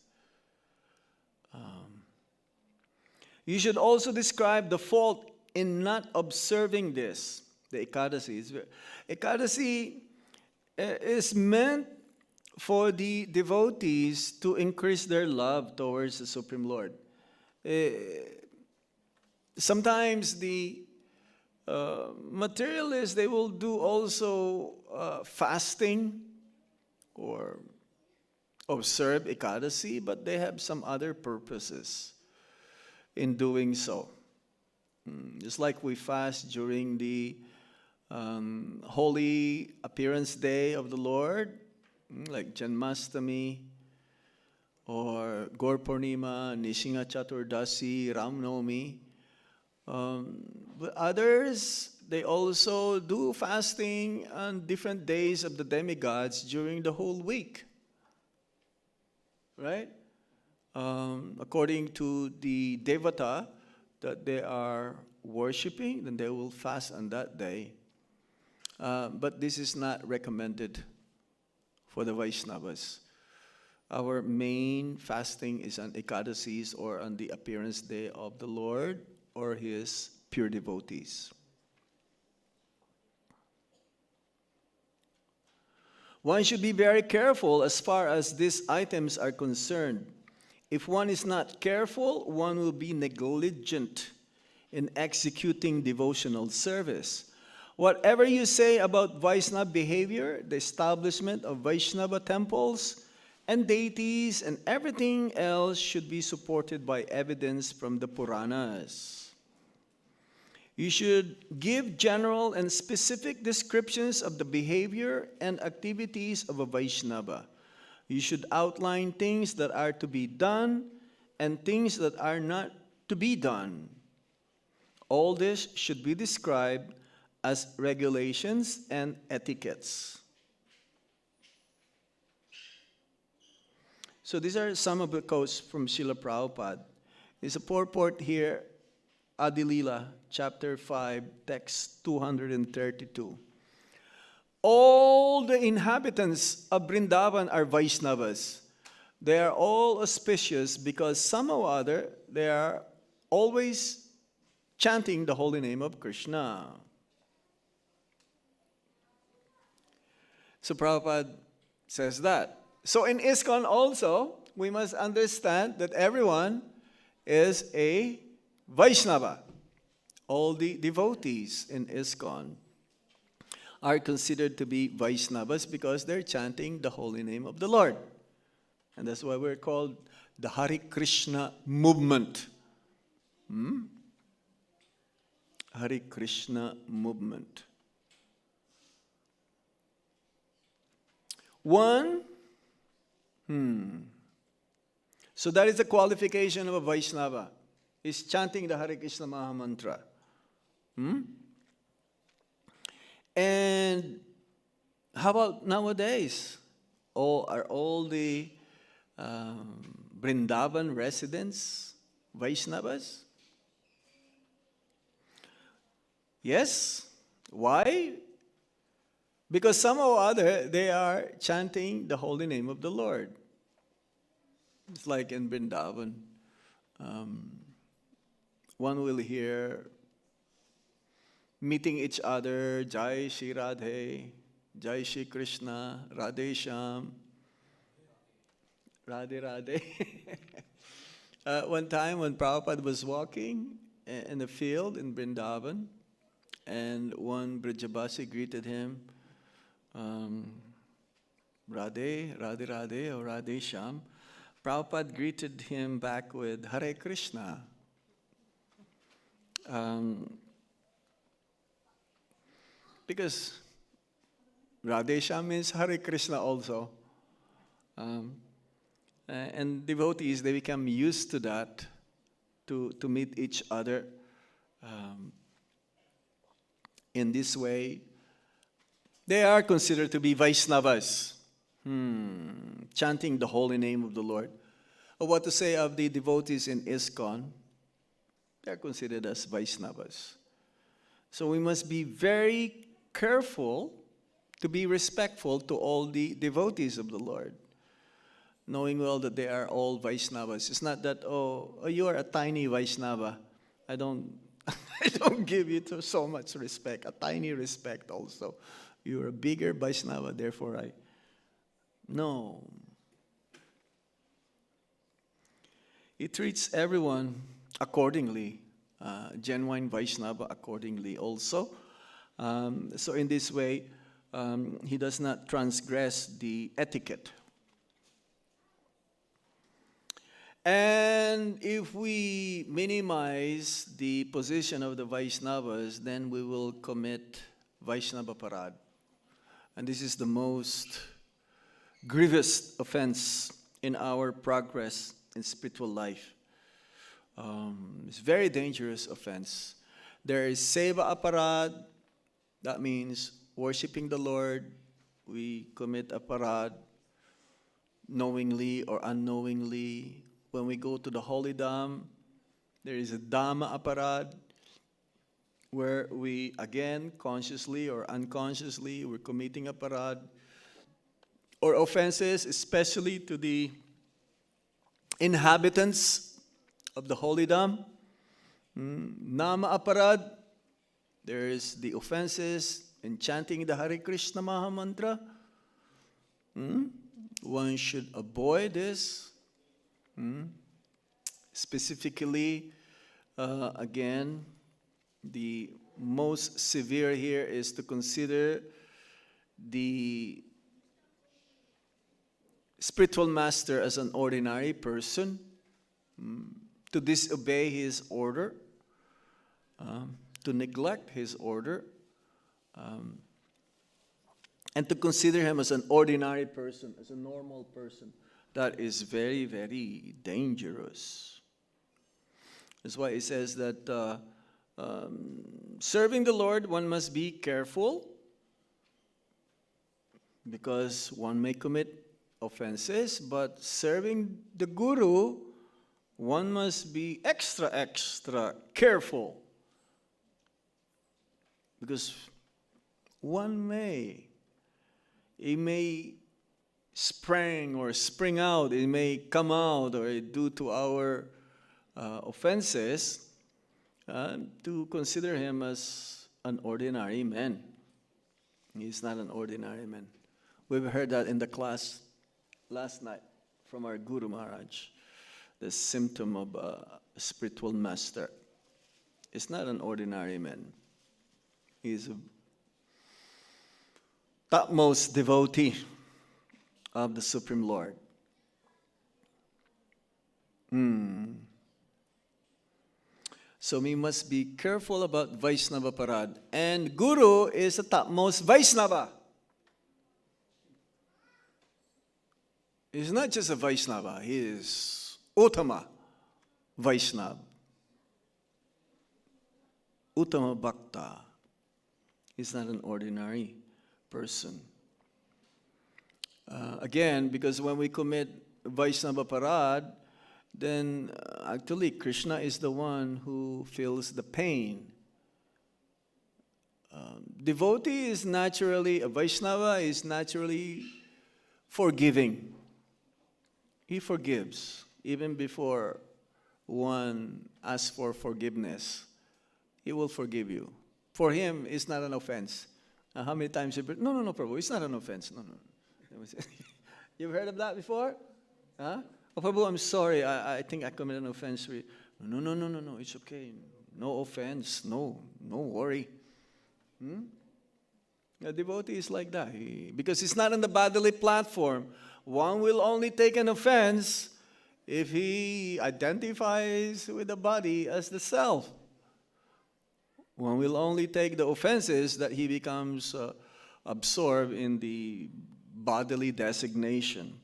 You should also describe the fault in not observing this, the Ekadasi. Ekadasi is meant for the devotees to increase their love towards the Supreme Lord. Sometimes the materialists, they will do also fasting or observe Ekadasi, but they have some other purposes in doing so. Just like we fast during the holy appearance day of the Lord, like Janmastami or Gaur Purnima, Nishinga Chaturdasi, Ram Navami. But others, they also do fasting on different days of the demigods during the whole week. Right? according to the devata that they are worshiping, then they will fast on that day. But this is not recommended for the Vaishnavas. Our main fasting is on Ekadasis or on the appearance day of the Lord or His pure devotees. One should be very careful as far as these items are concerned. If one is not careful, one will be negligent in executing devotional service. Whatever you say about Vaishnava behavior, the establishment of Vaishnava temples and deities and everything else should be supported by evidence from the Puranas. You should give general and specific descriptions of the behavior and activities of a Vaishnava. You should outline things that are to be done and things that are not to be done. All this should be described as regulations and etiquettes. So these are some of the quotes from Srila Prabhupada. There's a purport here, Adilila, chapter 5, text 232. All the inhabitants of Vrindavan are Vaishnavas. They are all auspicious because somehow or other they are always chanting the holy name of Krishna. So Prabhupada says that. So in ISKCON also, we must understand that everyone is a Vaishnava. All the devotees in ISKCON are considered to be Vaishnavas because they're chanting the holy name of the Lord. And that's why we're called the Hare Krishna movement. Hare Krishna movement. So that is the qualification of a Vaishnava, is chanting the Hare Krishna Maha Mantra. And how about nowadays? Are all the Vrindavan residents Vaishnavas? Yes. Why? Because somehow or other they are chanting the holy name of the Lord. It's like in Vrindavan. One will hear meeting each other, Jai Shri Radhe, Jai Shri Krishna, Radhe Shyam, Radhe Radhe. One time when Prabhupada was walking in the field in Vrindavan, and one Brajabasi greeted him, Radhe, Radhe Radhe, or Radhe Shyam. Prabhupada greeted him back with Hare Krishna. Because Radhe Shyam means Hare Krishna also. And devotees, they become used to that, to meet each other in this way. They are considered to be Vaishnavas, chanting the holy name of the Lord. Or what to say of the devotees in ISKCON? They are considered as Vaishnavas. So we must be very careful to be respectful to all the devotees of the Lord, knowing well that they are all Vaishnavas. It's not that, oh you are a tiny Vaishnava. I don't give you so much respect, a tiny respect also. You're a bigger Vaishnava, therefore No. He treats everyone accordingly, genuine Vaishnava accordingly also. So in this way, he does not transgress the etiquette. And if we minimize the position of the Vaishnavas, then we will commit Vaishnava Parad. And this is the most grievous offense in our progress in spiritual life. It's a very dangerous offense. There is Seva Aparad, that means worshiping the Lord. We commit a parad knowingly or unknowingly. when we go to the Holy Dham, there is a Dhamma aparad where we, again, consciously or unconsciously, we're committing aparad or offenses, especially to the inhabitants of the Holy Dham. Nama aparad, there is the offenses in chanting the Hare Krishna Maha Mantra. One should avoid this. Specifically, again, the most severe here is to consider the spiritual master as an ordinary person, to disobey his order, to neglect his order, and to consider him as an ordinary person, as a normal person. That is very, very dangerous. That's why it says that serving the Lord, one must be careful, because one may commit offenses, but serving the Guru, one must be extra, extra careful, because it may spring out, it may come out, or due to our offenses, to consider him as an ordinary man. He's not an ordinary man. We've heard that in the class last night from our Guru Maharaj. The symptom of a spiritual master. It's not an ordinary man. He's a topmost devotee of the Supreme Lord. So we must be careful about Vaishnava Parad. And Guru is the topmost Vaishnava. He's not just a Vaishnava, he is Uttama Vaishnava. Uttama Bhakta. He's not an ordinary person. Again, because when we commit Vaishnava Parad, then actually Krishna is the one who feels the pain. Devotee is naturally, a Vaishnava is naturally forgiving. He forgives even before one asks for forgiveness. He will forgive you. For him, it's not an offense. How many times you've heard, no, Prabhu, it's not an offense. No. You've heard of that before? Huh? Oh, Prabhu, I'm sorry. I think I committed an offense. No, it's okay. No offense. No worry. A devotee is like that. Because he's not on the bodily platform. One will only take an offense if he identifies with the body as the self. One will only take the offenses that he becomes absorbed in the bodily designation.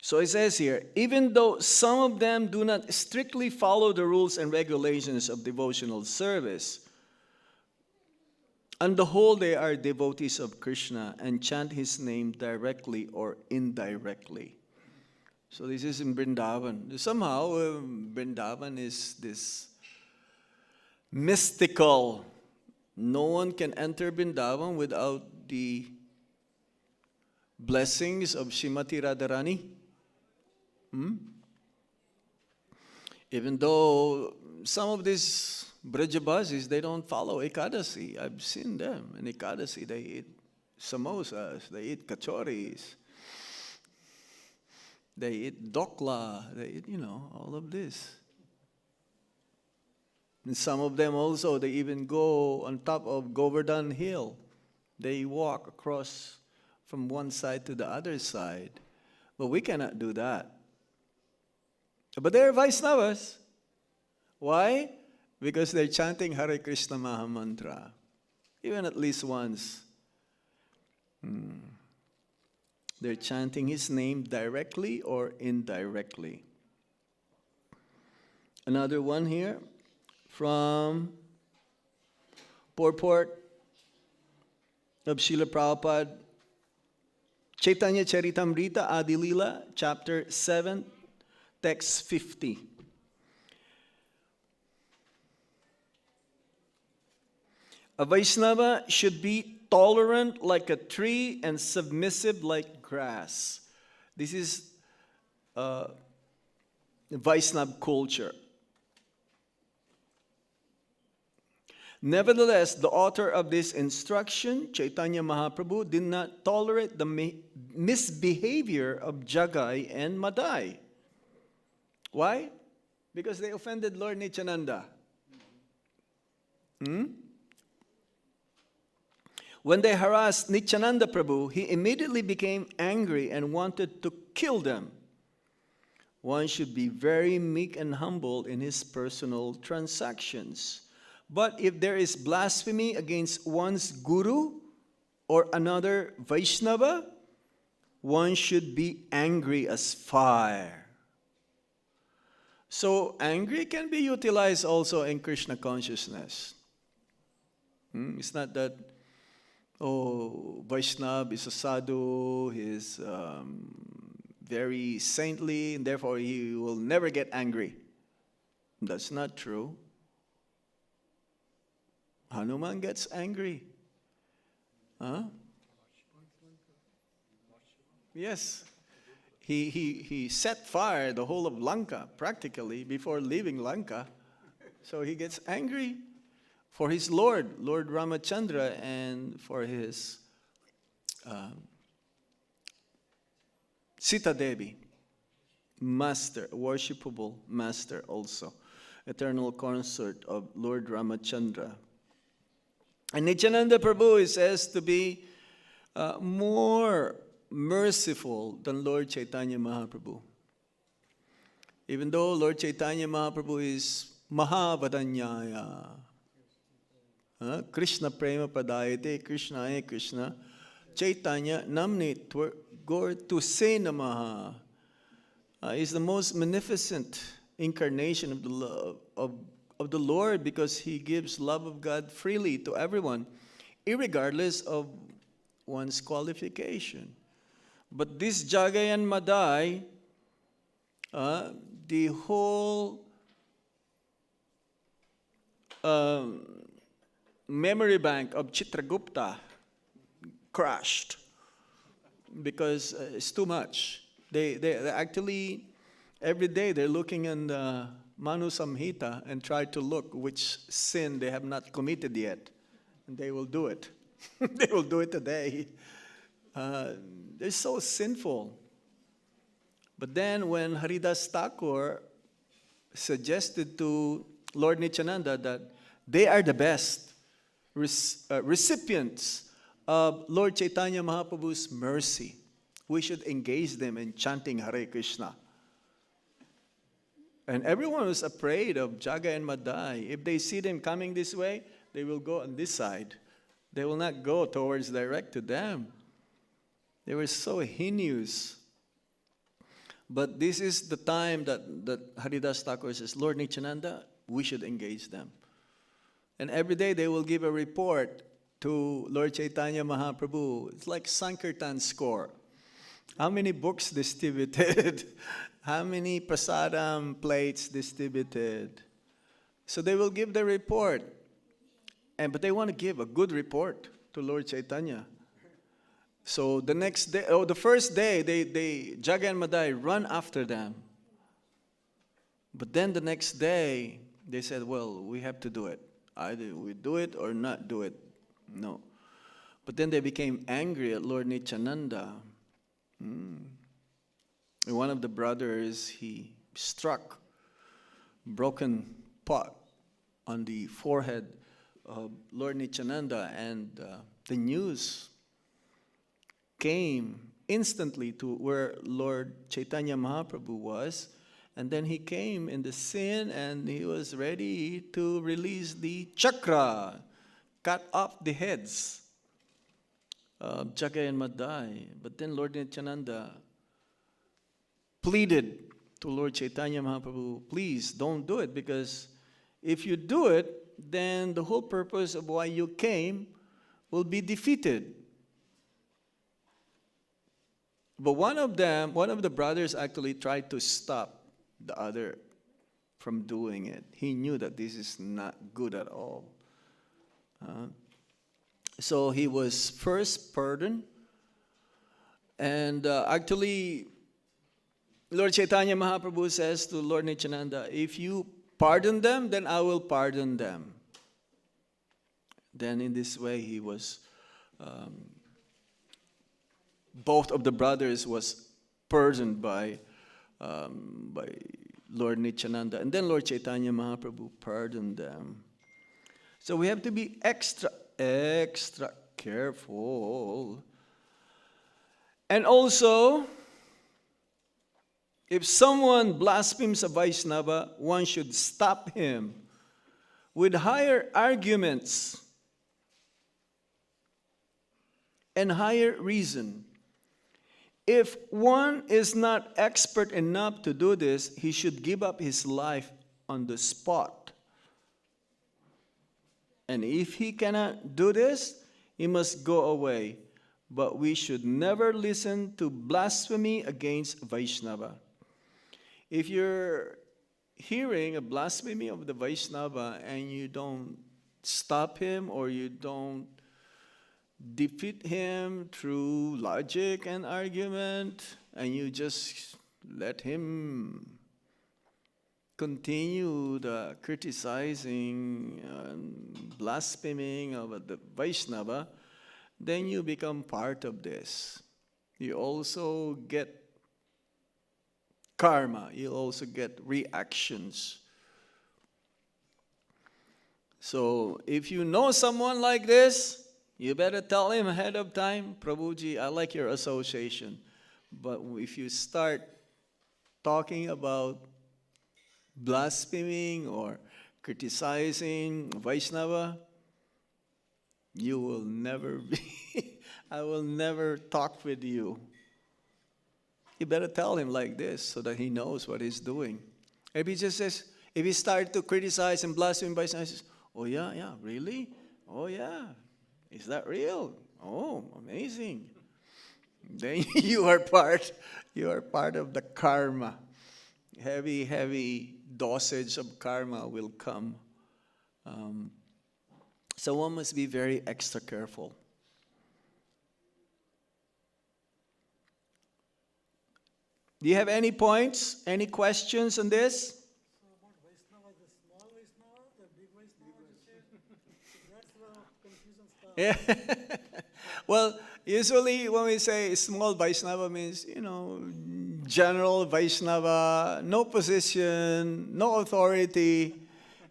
So it says here, even though some of them do not strictly follow the rules and regulations of devotional service, on the whole they are devotees of Krishna and chant his name directly or indirectly. So this is in Vrindavan. Somehow Vrindavan is this mystical. No one can enter Vrindavan without the blessings of Srimati Radharani. Even though some of these Brajabasis, they don't follow Ekadasi. I've seen them. In Ekadasi, they eat samosas, they eat kachoris, they eat dokla, they eat, all of this. And some of them also, they even go on top of Govardhan Hill. They walk across from one side to the other side. But we cannot do that. But they're Vaishnavas. Why? Because they're chanting Hare Krishna Maha Mantra. Even at least once. They're chanting his name directly or indirectly. Another one here from purport of Srila Prabhupada Chaitanya Charitamrita Adilila, chapter 7, text 50. A Vaishnava should be tolerant like a tree and submissive like grass. This is Vaishnava culture. Nevertheless, the author of this instruction, Chaitanya Mahaprabhu, did not tolerate the misbehavior of Jagai and Madai. Why? Because they offended Lord Nityananda. When they harassed Nityananda Prabhu, he immediately became angry and wanted to kill them. One should be very meek and humble in his personal transactions. But if there is blasphemy against one's guru or another Vaishnava, one should be angry as fire. So angry can be utilized also in Krishna consciousness. It's not that, oh, Vaishnava is a sadhu, he's very saintly, and therefore he will never get angry. That's not true. Hanuman gets angry. Huh? Yes. He set fire the whole of Lanka, practically, before leaving Lanka. So he gets angry for his Lord Ramachandra, and for his Sita Devi, master, worshipable master also, eternal consort of Lord Ramachandra. And Nityananda Prabhu is says to be more merciful than Lord Chaitanya Mahaprabhu. Even though Lord Chaitanya Mahaprabhu is Mahavadanyaya, Krishna Prema Padayate, Krishna Krishna, Chaitanya Namni Gor Tuse Namaha, is the most magnificent incarnation of the love of the Lord, because he gives love of God freely to everyone, irregardless of one's qualification. But this Jagai and Madai, the whole memory bank of Chitragupta crashed because it's too much. They actually, every day they're looking in the Manu Samhita and try to look which sin they have not committed yet. And they will do it. They will do it today. They're so sinful. But then when Haridas Thakur suggested to Lord Nityananda that they are the best recipients of Lord Chaitanya Mahaprabhu's mercy, we should engage them in chanting Hare Krishna. And everyone was afraid of Jagai and Madai. If they see them coming this way, they will go on this side. They will not go towards direct to them. They were so heinous. But this is the time that Haridas Thakur says, Lord Nityananda, we should engage them. And every day they will give a report to Lord Chaitanya Mahaprabhu. It's like Sankirtan score. How many books distributed? How many prasadam plates distributed? So they will give the report. But they want to give a good report to Lord Chaitanya. So the next day, the first day, Jagai and Madai run after them. But then the next day, they said, well, we have to do it. Either we do it or not do it. No. But then they became angry at Lord Nityananda. And one of the brothers, he struck broken pot on the forehead of Lord Nityananda, and the news came instantly to where Lord Chaitanya Mahaprabhu was, and then he came in the scene and he was ready to release the chakra, cut off the heads of Jagai and Madai. But then Lord Nityananda pleaded to Lord Chaitanya Mahaprabhu, please don't do it, because if you do it, then the whole purpose of why you came will be defeated. But one of the brothers actually tried to stop the other from doing it. He knew that this is not good at all. So he was first pardoned. And actually, Lord Chaitanya Mahaprabhu says to Lord Nityananda, if you pardon them, then I will pardon them. Then in this way, he was, both of the brothers was pardoned by Lord Nityananda. And then Lord Chaitanya Mahaprabhu pardoned them. So we have to be extra careful. And also, if someone blasphemes a Vaishnava, one should stop him with higher arguments and higher reason. If one is not expert enough to do this, he should give up his life on the spot. And if he cannot do this, he must go away. But we should never listen to blasphemy against Vaishnava. If you're hearing a blasphemy of the Vaishnava and you don't stop him or you don't defeat him through logic and argument, and you just let him continue the criticizing and blaspheming of the Vaishnava, then you become part of this. You also get karma. You also get reactions. So if you know someone like this, you better tell him ahead of time, Prabhuji, I like your association. But if you start talking about blaspheming or criticizing Vaishnava, you will never be, I will never talk with you. You better tell him like this so that he knows what he's doing. If he just says, if he starts to criticize and blaspheme Vaishnava, he says, oh yeah, really? Oh yeah, is that real? Oh, amazing. Then you are part of the karma. Heavy dosage of karma will come. So one must be very extra careful. Do you have any points, any questions on this? So about Vaishnava, the small Vaishnava, the big Vaishnava, that's where confusion starts. Yeah. Well, usually when we say small Vaishnava means, general Vaishnava, no position, no authority.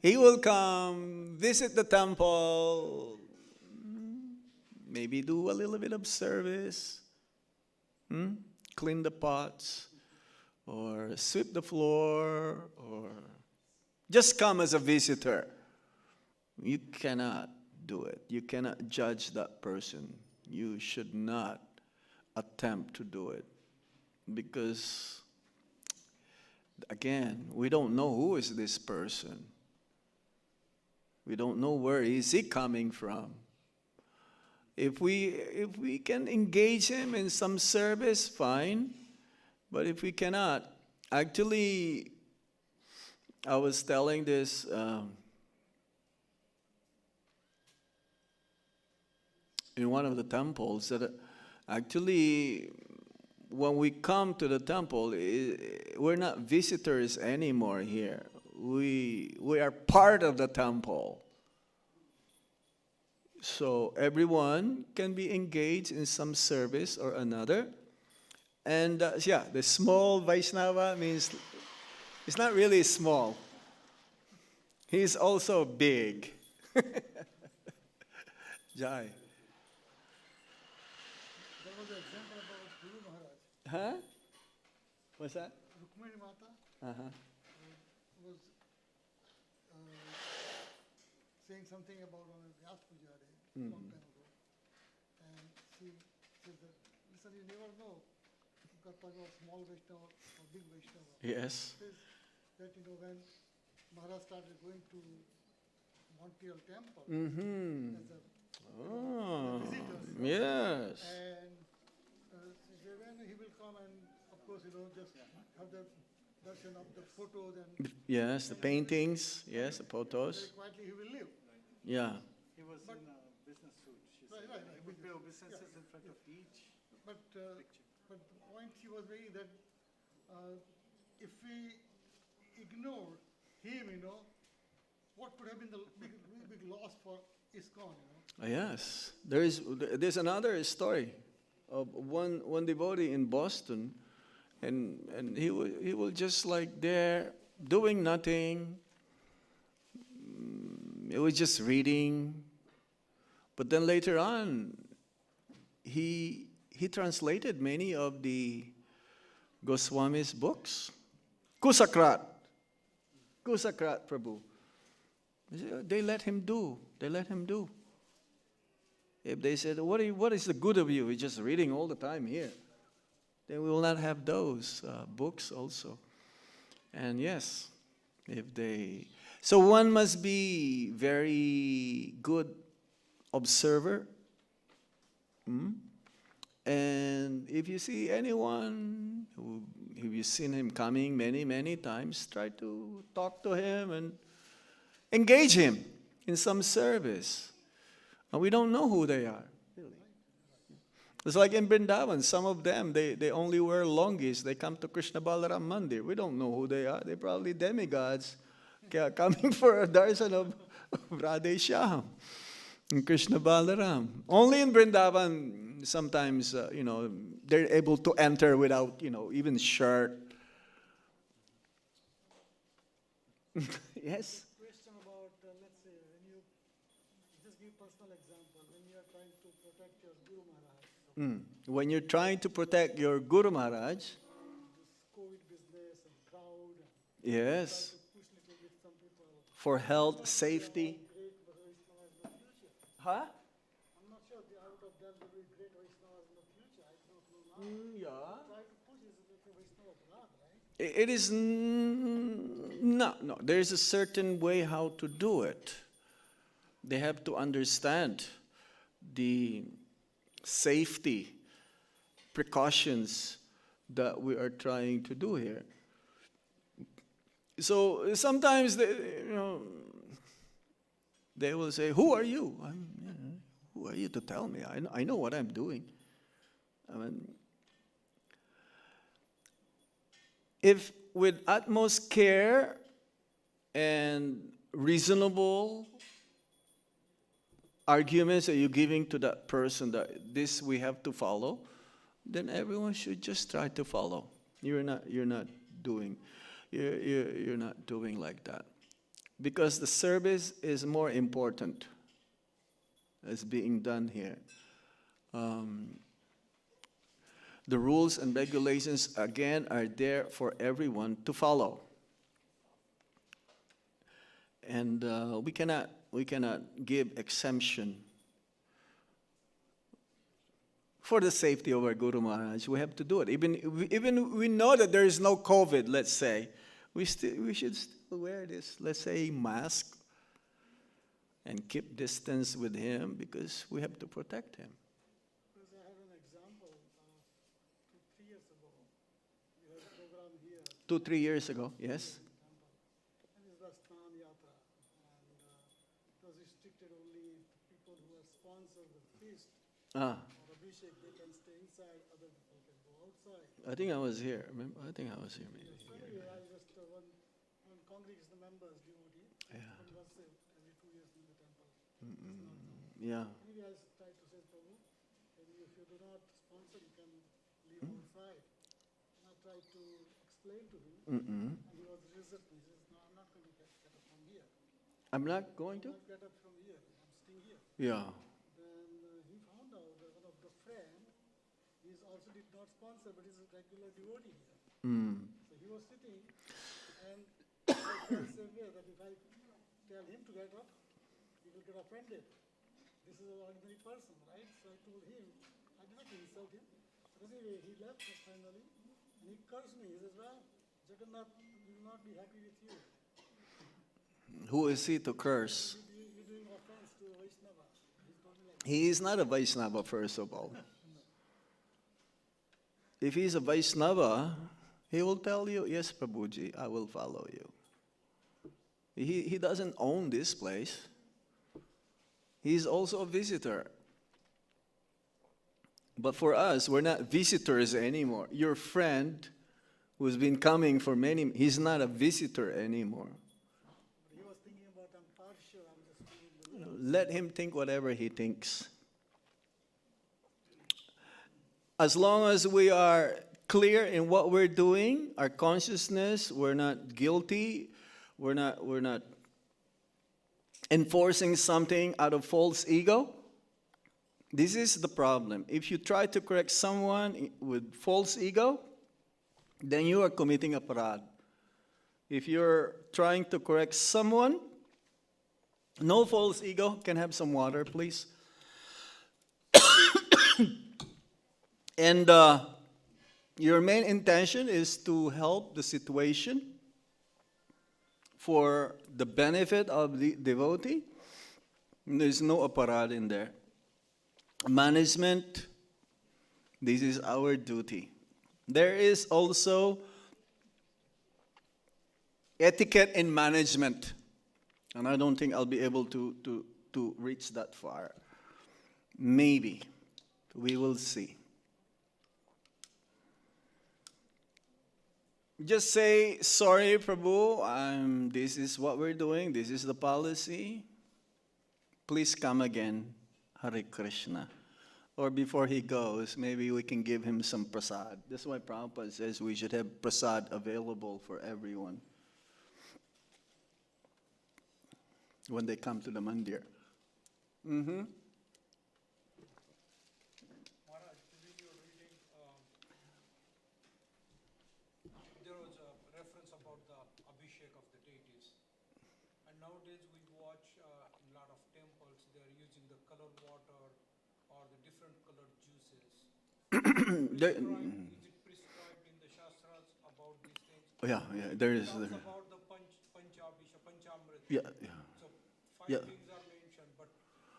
He will come, visit the temple, maybe do a little bit of service, clean the pots, or sweep the floor, or just come as a visitor. You cannot do it. You cannot judge that person. You should not attempt to do it. Because, again, we don't know who is this person. We don't know where is he coming from. If we can engage him in some service, fine. But if we cannot, actually, I was telling this in one of the temples that actually, when we come to the temple, we're not visitors anymore here. We are part of the temple. So everyone can be engaged in some service or another. And the small Vaishnava means it's not really small. He's also big. Jai. There was an example about Guru Maharaj. Huh? What's that? Rukmini Mata Uh-huh. was saying something about on a Vyas Puja day, long time ago. And she said that, listen, you never know. You got talk about small Vaishnava or big Vaishnava. Yes. Says that, when Maharaj started going to Montreal temple Mm-hmm. as a Oh, visitors. yes. And she said, when he will come just have the darshan of the photos and Yes, the paintings, yes, the very photos. quietly he will live. Yeah. He was in a business suit, she Right, said. right, He right, would business pay suit, businesses yeah. in front of each But, picture. but the point he was making that if we ignore him, what could have been the big, big loss for ISKCON, Yes. There's another story of one devotee in Boston, and he will just like there doing nothing. He was just reading. But then later on, he translated many of the Goswami's books. Kusakrat Prabhu. They let him do. If they said, what is the good of you? You're just reading all the time here. Then we will not have those books also. And yes, so one must be very good observer. And if you see anyone, if you've seen him coming many, many times, try to talk to him and engage him in some service. And we don't know who they are, really. It's like in Vrindavan, some of them, they only wear longis. They come to Krishna Balaram Mandir. We don't know who they are. They're probably demigods coming for a darshan of Radhe Shyam and Krishna Balaram. Only in Vrindavan, sometimes, they're able to enter without, even shirt. Yes? question about, let's say, when you just give personal example, when you are trying to protect your Guru Maharaj, When you're trying to protect your Guru Maharaj, this COVID business and crowd, yes, try to push little bit some people. for health, safety. Great Vaishnavas in the future. Huh? I'm not sure out of them there will be great Vaishnavas in the future. I don't know now. Yeah. Try to push is a Vaishnava Brahman, right? It is no. There's a certain way how to do it. They have to understand the safety precautions that we are trying to do here. So sometimes they will say, "Who are you? Who are you to tell me? I know what I'm doing." I mean, if with utmost care and reasonable arguments that you're giving to that person that this we have to follow, then everyone should just try to follow. You're not doing like that, because the service is more important as being done here. The rules and regulations, again, are there for everyone to follow. And we cannot give exemption for the safety of our Guru Maharaj. We have to do it. Even we know that there is no COVID, let's say, we should still wear this, let's say, mask and keep distance with him, because we have to protect him. Because I have an example. 2-3 years ago, we had a program here. 2-3 years ago, yes. And it was Snan Yatra. And it was restricted only to people who are sponsors of feast Ah, or Abhishek. They can stay inside, other people can go outside. I think I was here. Remember? I think I was here maybe. So anyway, I just one congregation members, devotee, Yeah. one was every 2 years in the temple. Yeah. Anyway, I tried to say, Prabhu, if you do not sponsor, you can leave outside. And I tried to explain to him, and he was resistant. He says, no, I'm not going to get up from here. I'm not going to? I'll get up from here. I'm staying here. Yeah. Then he found out that one of the friend, he also did not sponsor, but he's a regular devotee here. So he was sitting, and I felt same way that if I tell him to get up, he will get offended. This is an ordinary person, right? So I told him, I did not insult him. But anyway, he left finally, and he cursed me. He says, well, Jagannath will not be happy with you. Who is he to curse? You're doing offense to Vaishnava. He told me like, He is not a Vaishnava, first of all. If he's a Vaishnava, He will tell you, yes, Prabhuji, I will follow you. He doesn't own this place. He's also a visitor. But for us, we're not visitors anymore. Your friend who's been coming for he's not a visitor anymore. He was thinking about, I'm partial, I'm just feeling the need. Let him think whatever he thinks. As long as we are clear in what we're doing, our consciousness, we're not guilty, we're not enforcing something out of false ego. This is the problem. If you try to correct someone with false ego, then you are committing a parad. If you're trying to correct someone, no false ego. Can I have some water, please? And your main intention is to help the situation for the benefit of the devotee. There's no aparad in there. Management, this is our duty. There is also etiquette in management. And I don't think I'll be able to reach that far. Maybe. We will see. Just say, sorry, Prabhu, this is what we're doing, this is the policy. Please come again, Hare Krishna. Or before he goes, maybe we can give him some prasad. That's why Prabhupada says we should have prasad available for everyone when they come to the mandir. Mm-hmm. Maharaj, today you are reading, there was a reference about the Abhishek of the deities. And nowadays we watch in a lot of temples, they are using the colored water or the different colored juices. Is it prescribed in the Shastras about these things? Yeah, there is. It talks about the Panchamrit. Yeah. So five Yeah. things are mentioned, but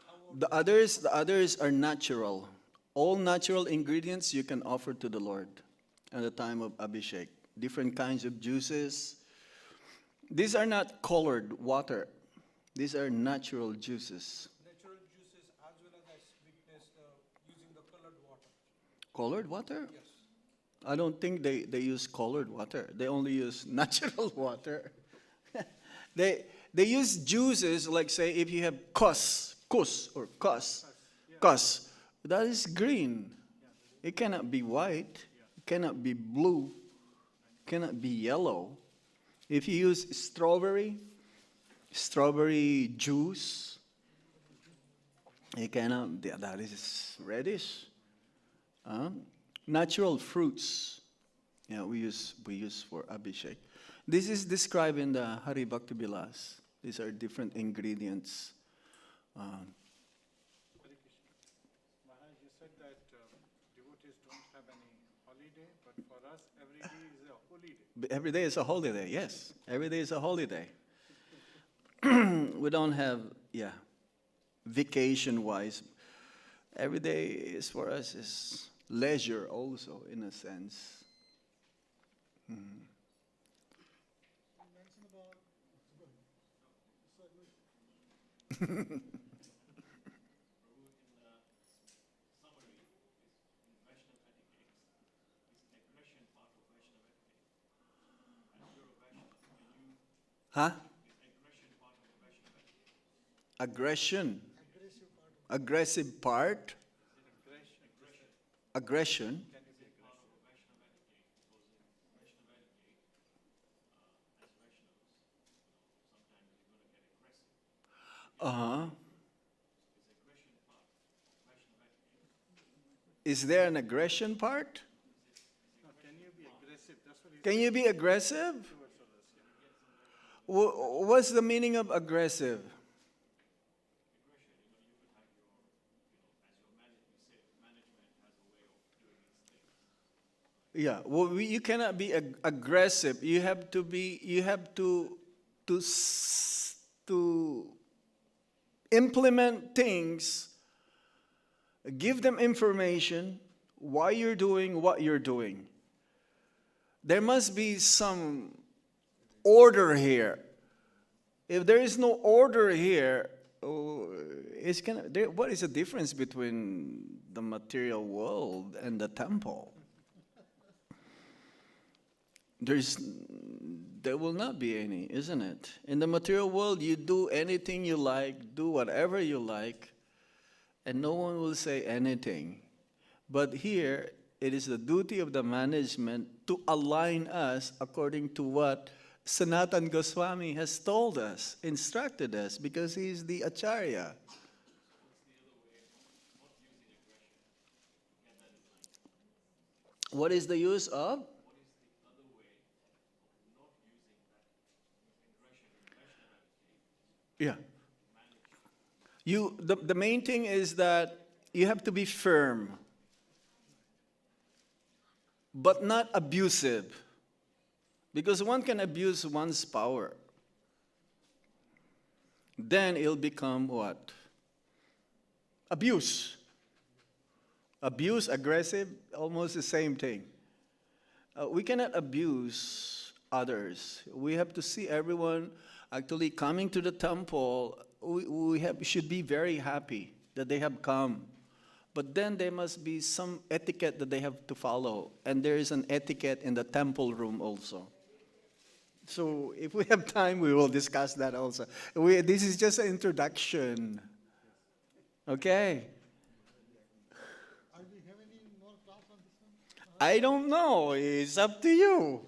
how about The others are natural. All natural ingredients you can offer to the Lord at the time of Abhishek. Different kinds of juices. These are not colored water. These are natural juices. natural juices as well as I witnessed using the colored water? Colored water? Yes. I don't think they use colored water. They only use natural water. They use juices, like say if you have kus, that is green. It cannot be white. It cannot be blue. It cannot be yellow. If you use strawberry juice, it cannot, that is reddish. Natural fruits, we use for Abhishek. This is described in the Hari Bhakti Vilas. These are different ingredients. Hare Krishna. Maharaj, you said that devotees don't have any holiday, but for us, every day is a holy day. But every day is a holiday, yes. Every day is a holiday. We don't have, vacation-wise. Every day is for us is leisure also, in a sense. You mentioned about, Huh? Aggression. Aggressive part. Aggression. Uh-huh. Is there an aggression part? No, can you be aggressive? That's what Can you be aggressive? What's the meaning of aggressive? Yeah, well, you cannot be aggressive. You have to to implement things, give them information, why you're doing what you're doing. There must be some order here. If there is no order here, what is the difference between the material world and the temple? There will not be any, isn't it? In the material world, you do anything you like, do whatever you like, and no one will say anything. But here, it is the duty of the management to align us according to what Sanatan Goswami has told us, instructed us, because he is the Acharya. What is the use of? Yeah. The main thing is that you have to be firm, but not abusive. Because one can abuse one's power. Then it'll become what? Abuse. Abuse, aggressive, almost the same thing. We cannot abuse others. We have to see everyone actually coming to the temple. We should be very happy that they have come. But then there must be some etiquette that they have to follow. And there is an etiquette in the temple room also. So if we have time, we will discuss that also. This is just an introduction. Okay? Are we having any more class on this one? I don't know. It's up to you.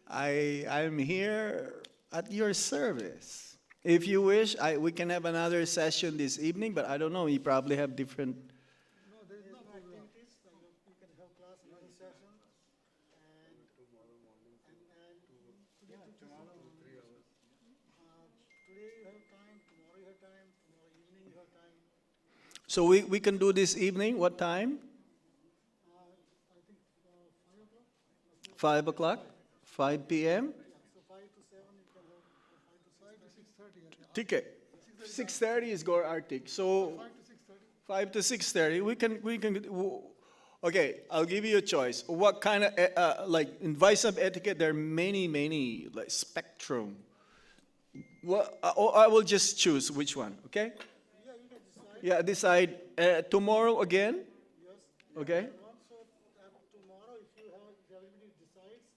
I'm here at your service. If you wish, we can have another session this evening, but I don't know. You probably have different. No, there is no activities. You can have class, another session. And today you have time, tomorrow you have time, tomorrow evening you have time. So we can do this evening. What time? I think 5 o'clock. 5 o'clock? 5 p.m.? So 5 to 7 you can have 5 to 6:30. Ticket. 6:30 is Gore Arctic. So 5 to 6:30. 5 to 6:30. We can. Okay, I'll give you a choice. What kind of like in Vaishnava etiquette? There are many like spectrum. Well, I will just choose which one. Okay. Yeah, you can decide. Yeah, decide tomorrow again. Yes. Okay. And also tomorrow, if everybody decides,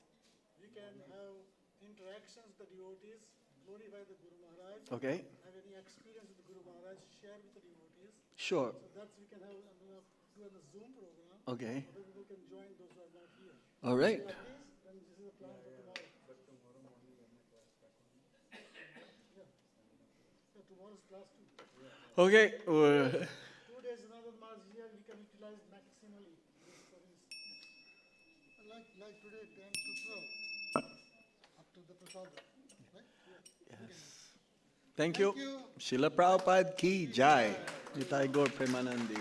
we can have interactions with the devotees, glorify the Guru Maharaj. Okay. Have any experience with the Guru Maharaj, share with the devotees. Sure. So that's we can have do a Zoom program. Okay. Other people can join those who are not here. All right. At least, then this is a plan for tomorrow. So tomorrow's class too. Okay. 2 days another Maharaj here, we can utilize maximally this service. Like today, 10 to 12, up to the Prasad, right? Yes. Thank you. Thank you. Srila Prabhupada ki jai. Nitai Gaur Premanandi.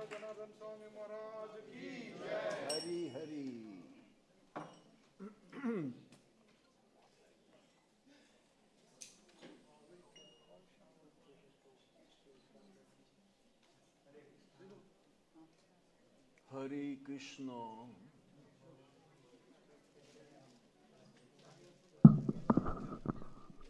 Janardan Swami Maharaj ki jai. Hari Hari. Hare Krishna.